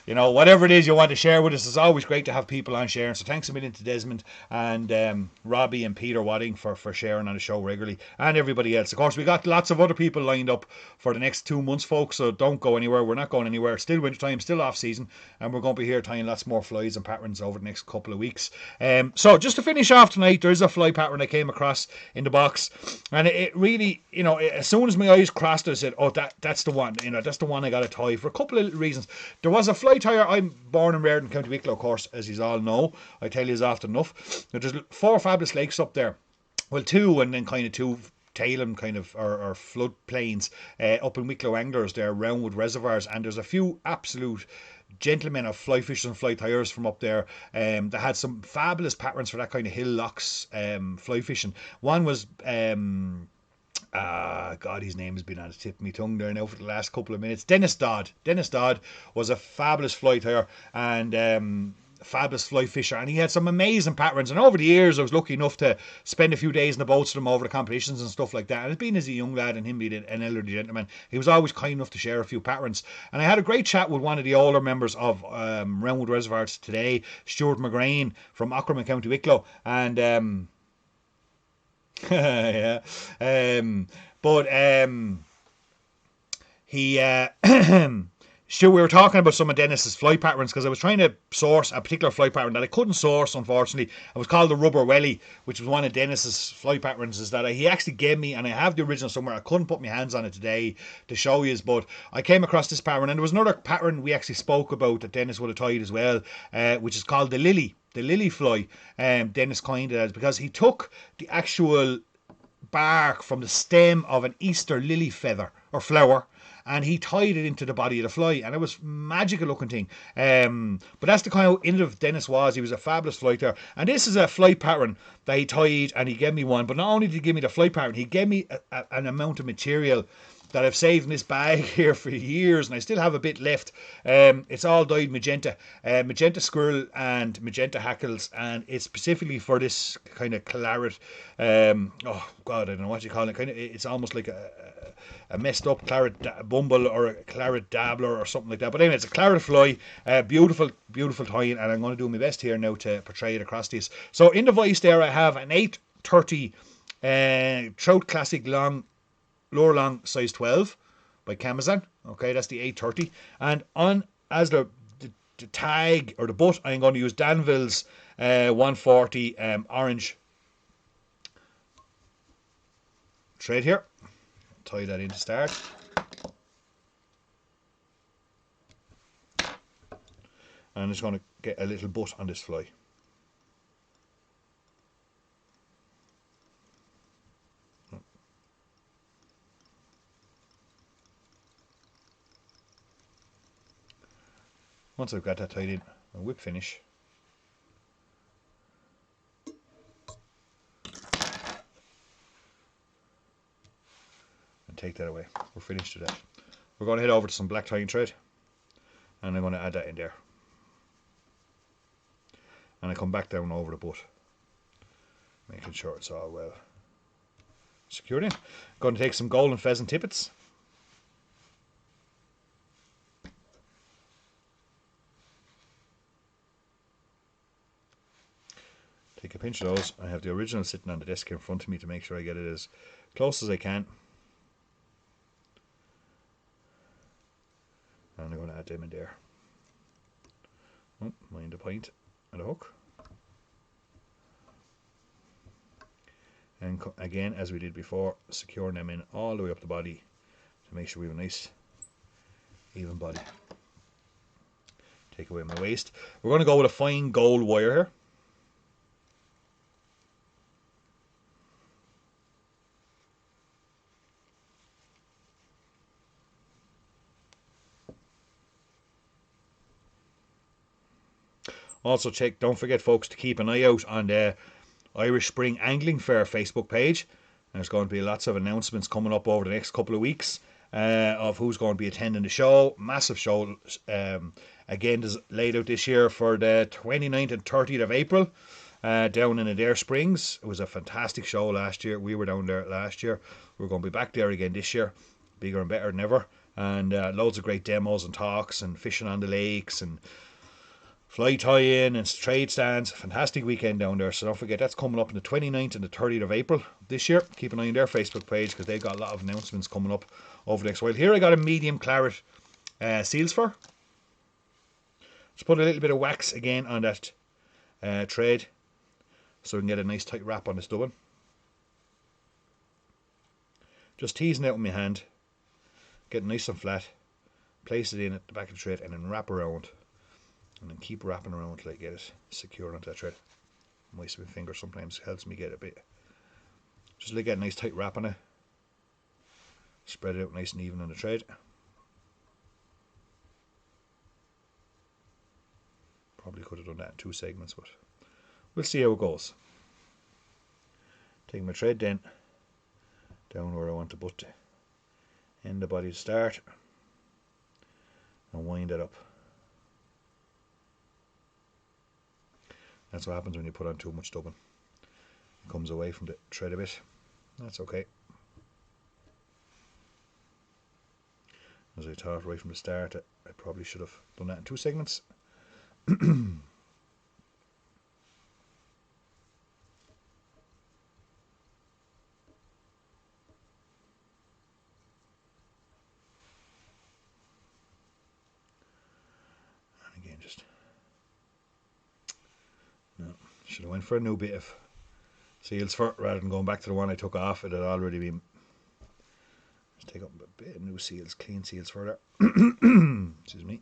whatever it is you want to share with us. It's always great to have people on sharing. So thanks a million to Desmond and Robbie and Peter Wadding for sharing on the show regularly, and everybody else. Of course, we got lots of other people lined up for the next 2 months, folks, so don't go anywhere. We're not going anywhere. Still winter time, still off season, and we're going to be here tying lots more flies and patterns over the next couple of weeks. So just to finish off tonight, there is a fly pattern I came across in the box, and it really, as soon as my eyes crossed it, I said, oh, that's the one. That's the one I got to tie for a couple of reasons. There was a fly tyer. I'm born and reared in County Wicklow, of course, as you all know. I tell you as often enough. There's 4 fabulous lakes up there. Well, 2, and then kind of 2 Tailem kind of or flood plains up in Wicklow Anglers there, Roundwood reservoirs, and there's a few absolute gentlemen of fly fishers and fly tyers from up there that had some fabulous patterns for that kind of hill locks fly fishing. One was God, his name has been on the tip of my tongue there now for the last couple of minutes. Dennis Dodd was a fabulous fly tyer and fabulous fly fisher, and he had some amazing patterns. And over the years I was lucky enough to spend a few days in the boats with him over the competitions and stuff like that, and it's been as a young lad and him being an elderly gentleman, he was always kind enough to share a few patterns. And I had a great chat with one of the older members of Roundwood Reservoirs today, Stuart McGrain from Ockram in County Wicklow, and yeah, he Sure, we were talking about some of Dennis's fly patterns because I was trying to source a particular fly pattern that I couldn't source, unfortunately. It was called the Rubber Welly, which was one of Dennis's fly patterns. Is that he actually gave me, and I have the original somewhere. I couldn't put my hands on it today to show you, but I came across this pattern, and there was another pattern we actually spoke about that Dennis would have tied as well, which is called the Lily fly. Dennis coined it as because he took the actual bark from the stem of an Easter lily feather or flower, and he tied it into the body of the fly, and it was magical looking thing. But that's the kind of innovative Dennis was. He was a fabulous fly tyer, and this is a fly pattern that he tied, and he gave me one. But not only did he give me the fly pattern, he gave me an amount of material that I've saved in this bag here for years, and I still have a bit left. It's all dyed magenta, magenta squirrel and magenta hackles, and it's specifically for this kind of claret. Oh God, I don't know what you call it. It's almost like a messed up claret bumble or a claret dabbler or something like that. But anyway, it's a claret fly, beautiful tying, and I'm going to do my best here now to portray it across this. So in the vise there, I have an 830 Trout Classic Lure Long size 12 by Camazon. Okay, that's the 830, and on as the tag or the butt, I'm going to use Danville's 140 orange thread here. Tie that in to start. And I'm just going to get a little butt on this fly. Once I've got that tied in, a whip finish. And take that away. We're finished with that. We're going to head over to some black tying thread, and I'm going to add that in there. And I come back down over the butt, making sure it's all well secured in. Going to take some golden pheasant tippets. Take a pinch of those. I have the original sitting on the desk here in front of me to make sure I get it as close as I can. And I'm going to add them in there. Oh, mind the point and the hook. And again, as we did before, securing them in all the way up the body to make sure we have a nice even body. Take away my waist. We're going to go with a fine gold wire here. Also don't forget folks to keep an eye out on the Irish Spring Angling Fair Facebook page. There's going to be lots of announcements coming up over the next couple of weeks of who's going to be attending the show. Massive show again is laid out this year for the 29th and 30th of April down in Adair Springs. It was a fantastic show last year. We were down there last year. We're going to be back there again this year, bigger and better than ever, and loads of great demos and talks and fishing on the lakes and fly tie-in and trade stands. Fantastic weekend down there. So don't forget, that's coming up on the 29th and the 30th of April this year. Keep an eye on their Facebook page because they've got a lot of announcements coming up over the next while. Here I got a medium claret seals fur. Let's put a little bit of wax again on that thread so we can get a nice tight wrap on this dubbin. Just teasing it out with my hand, get it nice and flat, place it in at the back of the thread and then wrap around. And then keep wrapping around until I get it secure onto that thread. My finger sometimes helps me get a bit. Just like get a nice tight wrap on it. Spread it out nice and even on the thread. Probably could have done that in 2 segments, but we'll see how it goes. Take my thread then down where I want to put the end of the body to start and wind it up. That's what happens when you put on too much dubbin. It comes away from the thread a bit. That's okay. As I thought right from the start, I probably should have done that in 2 segments. And again, just no, should have went for a new bit of seals fur rather than going back to the one I took off. It had already been. Let's take up a bit of new seals, clean seals fur there. Excuse me.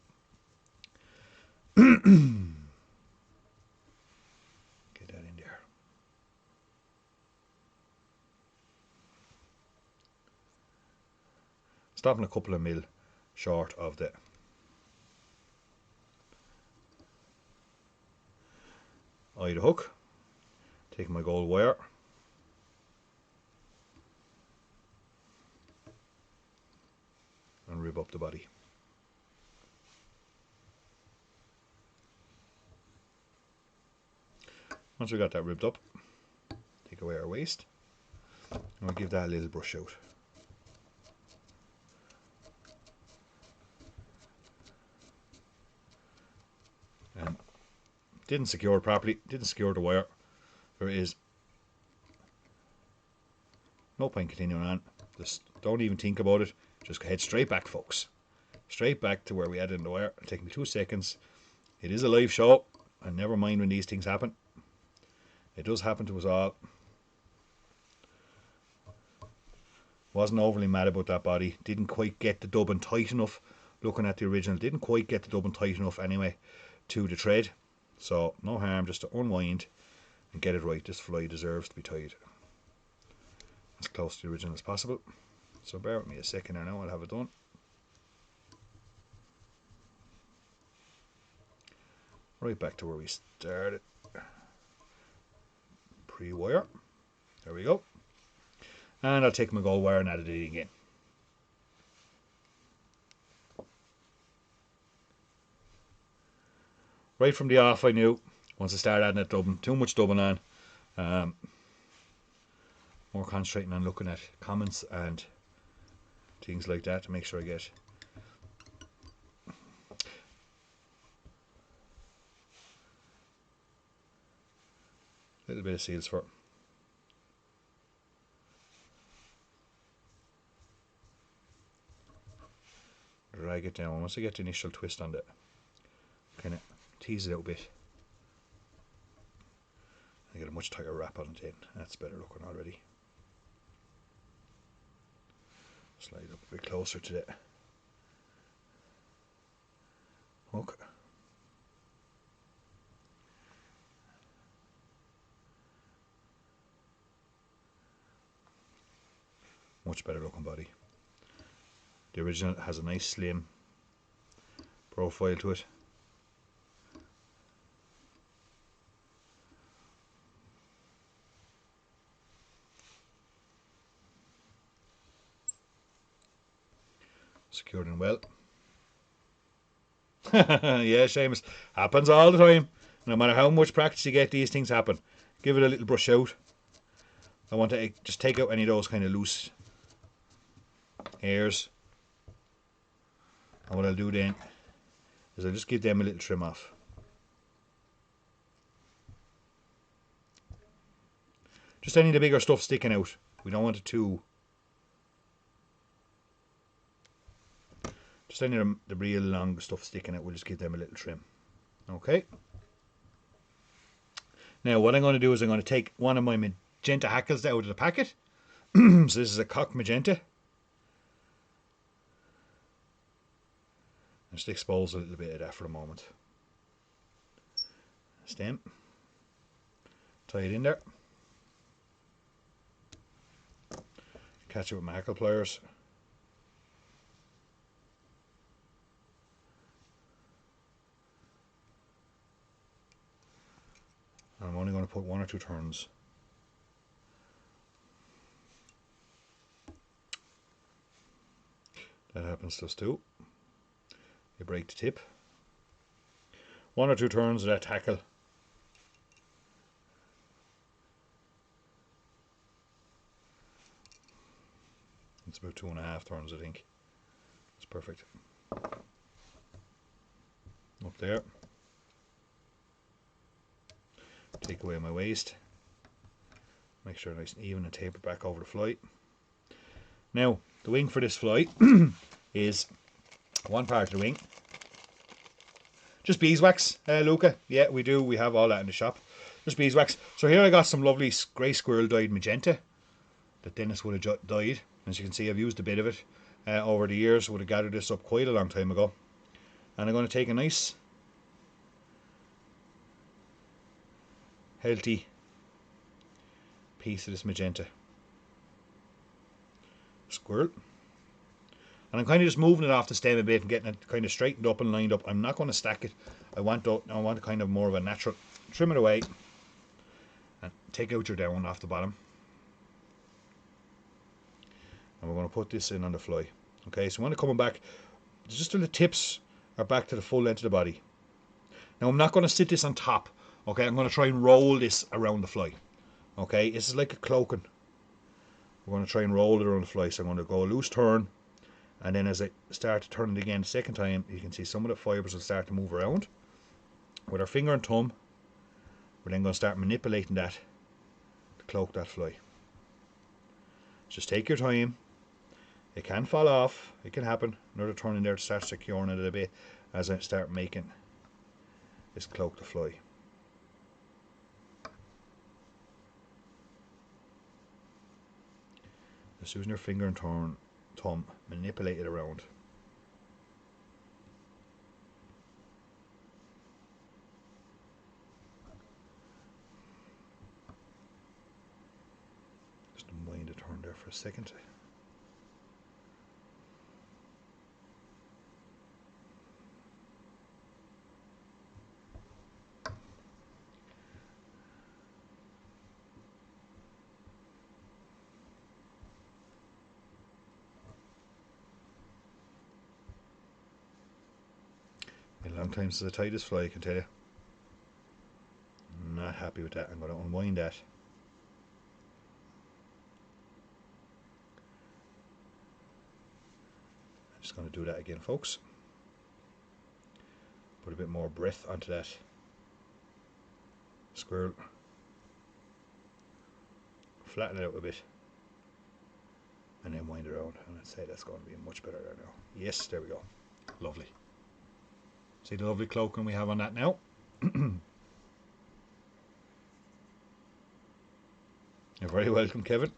Get that in there. Stopping a couple of mil short of the eye of the hook. Taking my gold wire. And rib up the body. Once we got that ribbed up, take away our waste and we'll give that a little brush out. And didn't secure it properly, didn't secure the wire. There is no point continuing on. Just don't even think about it. Just head straight back, folks. Straight back to where we added in the wire. It'll take me 2 seconds. It is a live show, and never mind when these things happen. It does happen to us all. Wasn't overly mad about that body. Didn't quite get the dubbin tight enough. Looking at the original, didn't quite get the dubbin tight enough anyway to the thread. So no harm, just to unwind and get it right. This fly deserves to be tied as close to the original as possible. So bear with me a second there now, I'll have it done. Right back to where we started. Pre-wire. There we go. And I'll take my gold wire and add it in again. Right from the off I knew, once I started adding that dubbin, too much dubbin on. More concentrating on looking at comments and things like that to make sure I get a little bit of seals fur. Drag it down. Once I get the initial twist on it, kind of tease it out a bit. I get a much tighter wrap on it then. That's better looking already. Slide up a bit closer to the hook. Much better looking body. The original has a nice slim profile to it. Secured in well. Yeah, Seamus. Happens all the time. No matter how much practice you get, these things happen. Give it a little brush out. I want to just take out any of those kind of loose hairs. And what I'll do then is I'll just give them a little trim off. Just any of the bigger stuff sticking out. We don't want it too... Just any of the real long stuff sticking out, we'll just give them a little trim. Okay. Now what I'm going to do is I'm going to take one of my magenta hackles out of the packet. So this is a cock magenta. Just expose a little bit of that for a moment. Stem. Tie it in there. Catch it with my hackle pliers. And I'm only going to put 1 or 2 turns. That happens to us too. You break the tip. 1 or 2 turns of that tackle. It's about 2.5 turns, I think. It's perfect. Up there. Take away my waste. Make sure nice and even and taper back over the fly. Now, the wing for this fly is one part of the wing. Just beeswax, Luca. Yeah, we do. We have all that in the shop. Just beeswax. So here I got some lovely grey squirrel dyed magenta that Dennis would have dyed. As you can see, I've used a bit of it over the years. Would have gathered this up quite a long time ago. And I'm going to take a nice, healthy piece of this magenta. Squirrel. And I'm kind of just moving it off the stem a bit and getting it kind of straightened up and lined up. I'm not going to stack it. I want kind of more of a natural. Trim it away and take out your down off the bottom. And we're going to put this in on the fly. Okay, so when it's coming back, just till the tips are back to the full length of the body. Now I'm not going to sit this on top. Okay, I'm going to try and roll this around the fly. Okay, this is like a cloaking. We're going to try and roll it around the fly. So I'm going to go a loose turn. And then as I start to turn it again the second time, you can see some of the fibres will start to move around. With our finger and thumb, we're then going to start manipulating that to cloak that fly. Just take your time. It can fall off. It can happen. Another turn in there to start securing it a bit as I start making this cloak the fly. Just using your finger and thumb, manipulate it around. Just unwind the turn there for a second. A long time since I tied this fly, I can tell you. I'm not happy with that. I'm going to unwind that. I'm just going to do that again, folks. Put a bit more breath onto that squirrel. Flatten it out a bit. And then wind it around. And I'd say that's going to be much better there now. Yes, there we go. Lovely. See the lovely cloaking we have on that now? You're very welcome, Kevin.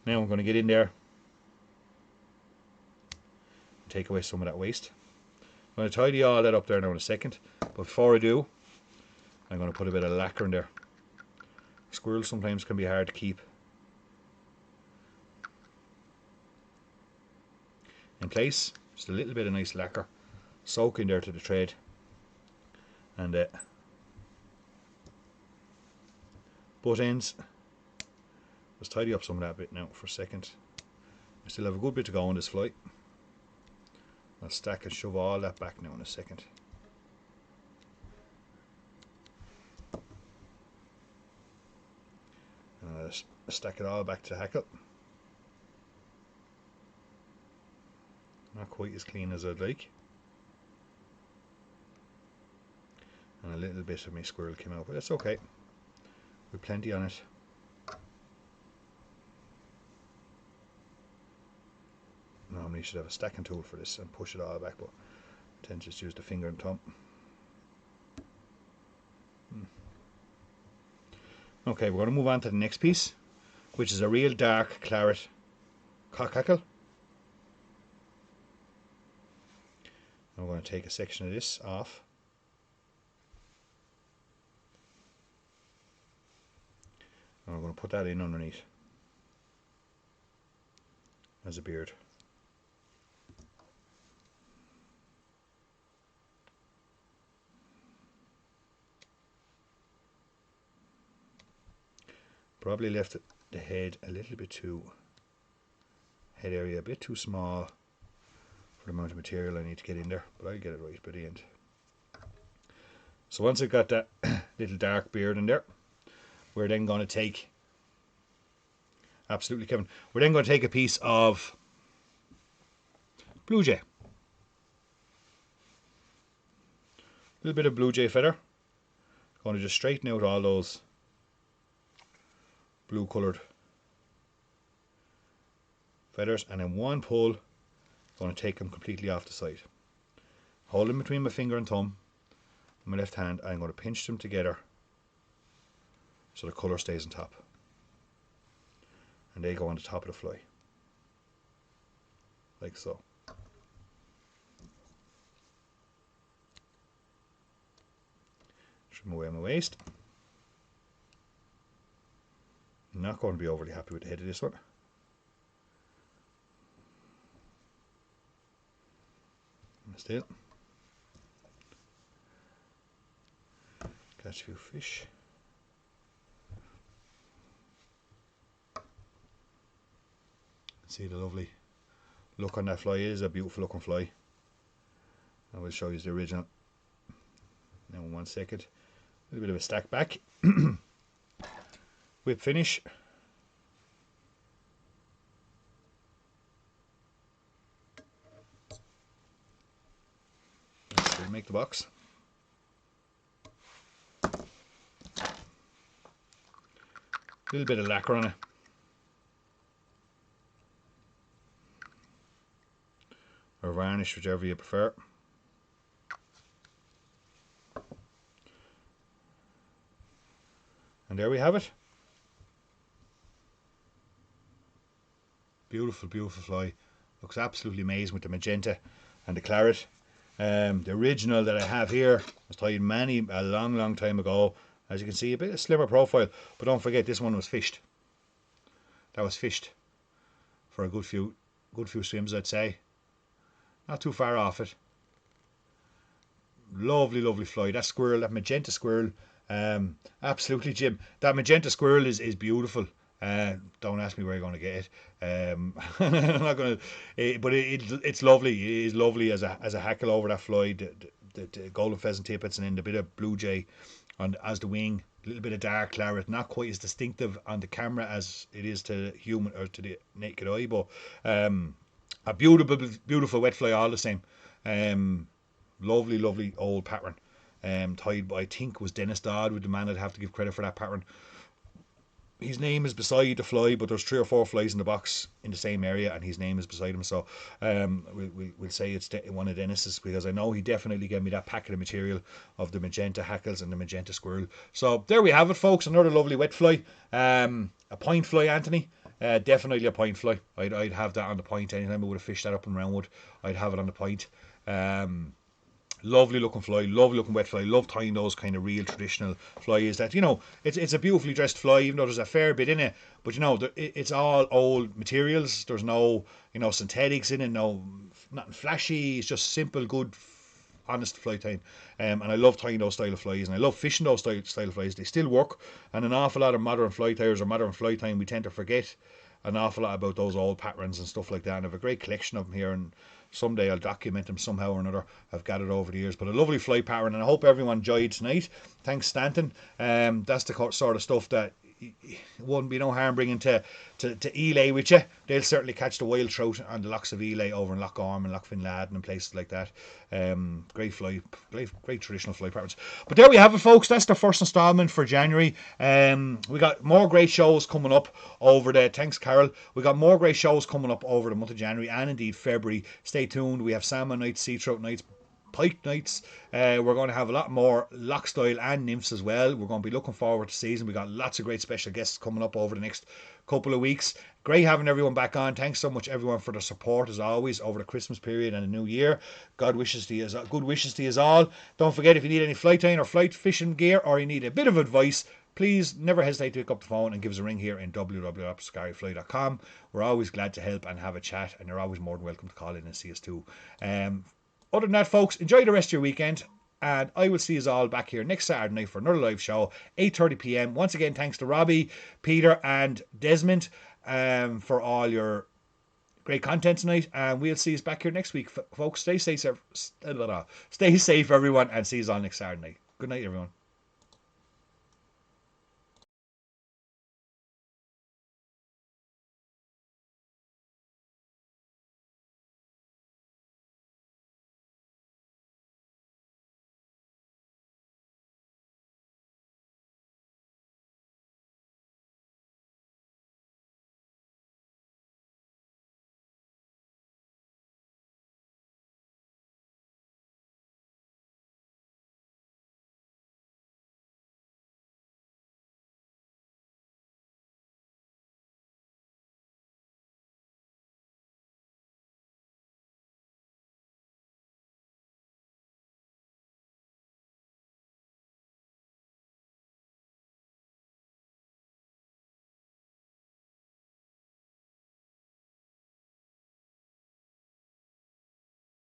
Now I'm going to get in there and take away some of that waste. I'm going to tidy all that up there now in a second. But before I do, I'm going to put a bit of lacquer in there. Squirrels sometimes can be hard to keep in place. Just a little bit of nice lacquer soak in there to the thread, and butt ends. Just tidy up some of that bit now for a second. I still have a good bit to go on this fly. I'll stack and shove all that back now in a second. And I'll stack it all back to the hackle. Not quite as clean as I'd like. And a little bit of my squirrel came out, but that's okay. We've plenty on it. Normally you should have a stacking tool for this and push it all back, but I tend to just use the finger and thumb. Okay, we're going to move on to the next piece, which is a real dark claret cockhackle. I'm going to take a section of this off. And I'm going to put that in underneath as a beard. Probably left the head a little bit too, head area a bit too small for the amount of material I need to get in there, but I'll get it right by the end. So once I've got that little dark beard in there, we're then going to take, absolutely Kevin, we're then going to take a piece of blue jay. A little bit of blue jay feather. Going to just straighten out all those blue coloured feathers, and in one pull I'm going to take them completely off the side. Hold them between my finger and thumb and my left hand, and I'm going to pinch them together so the colour stays on top, and they go on the top of the fly like so. Trim away my waist. I'm not going to be overly happy with the head of this one. Still catch a few fish. See the lovely look on that fly. It is a beautiful looking fly. I will show you the original now in 1 second. A little bit of a stack back. Whip finish. Let's make the box. A little bit of lacquer on it. Or varnish, whichever you prefer. And there we have it. Beautiful, beautiful fly. Looks absolutely amazing with the magenta and the claret. The original that I have here was tied a long time ago. As you can see, a bit of slimmer profile, but don't forget this one was fished. That was fished for a good few swims, I'd say. Not too far off it. Lovely, lovely fly. That squirrel, that magenta squirrel, absolutely, Jim. That magenta squirrel is beautiful. Don't ask me where you're going to get it. I'm not going to, but it's lovely. It is lovely as a hackle over that fly. The golden pheasant tippets, and then the bit of blue jay as the wing. A little bit of dark claret, not quite as distinctive on the camera as it is to the human or to the naked eye, but a beautiful wet fly all the same. Lovely old pattern. Tied by, I think, was Dennis Dodd, with the man I'd have to give credit for that pattern. His name is beside the fly, but there's 3 or 4 flies in the box in the same area, and his name is beside him. So we'll say it's one of Dennis's, because I know he definitely gave me that packet of material of the magenta hackles and the magenta squirrel. So there we have it, folks. Another lovely wet fly. A point fly, Anthony. Definitely a point fly. I'd have that on the point anytime I would have fished that up in Roundwood. I'd have it on the point. Lovely looking fly, lovely looking wet fly. Love tying those kind of real traditional flies. That, you know, it's a beautifully dressed fly, even though there's a fair bit in it. But you know, it's all old materials. There's no, you know, synthetics in it. No, nothing flashy. It's just simple, good, honest fly tying. And I love tying those style of flies, and I love fishing those style of flies. They still work. And an awful lot of modern fly tiers or modern fly tying, we tend to forget an awful lot about those old patterns and stuff like that, and I have a great collection of them here, and someday I'll document them somehow or another. I've gathered over the years, but a lovely fly pattern, and I hope everyone enjoyed tonight. Thanks, Stanton. That's the sort of stuff that it wouldn't be no harm bringing to Ely with you. They'll certainly catch the wild trout on the lochs of Ely over in Loch Orm and Loch Finladen and places like that. Great traditional fly patterns. But there we have it, folks. That's the first instalment for January. We got more great shows coming up over the. Thanks, Carol. We got more great shows coming up over the month of January and indeed February. Stay tuned. We have salmon nights, sea trout nights, pike nights. We're going to have a lot more loch style and nymphs as well. We're going to be looking forward to season. We got lots of great special guests coming up over the next couple of weeks. Great having everyone back on. Thanks so much, everyone, for the support as always over the Christmas period and the New Year. Good wishes to you all. Don't forget, if you need any flight tying or flight fishing gear, or you need a bit of advice, please never hesitate to pick up the phone and give us a ring here in www.scaryfly.com. We're always glad to help and have a chat, and you're always more than welcome to call in and see us too. Other than that, folks, enjoy the rest of your weekend, and I will see you all back here next Saturday night for another live show, 8:30 p.m. Once again, thanks to Robbie, Peter, and Desmond for all your great content tonight, and we'll see you back here next week, folks. Stay safe, everyone, and see you all next Saturday night. Good night, everyone.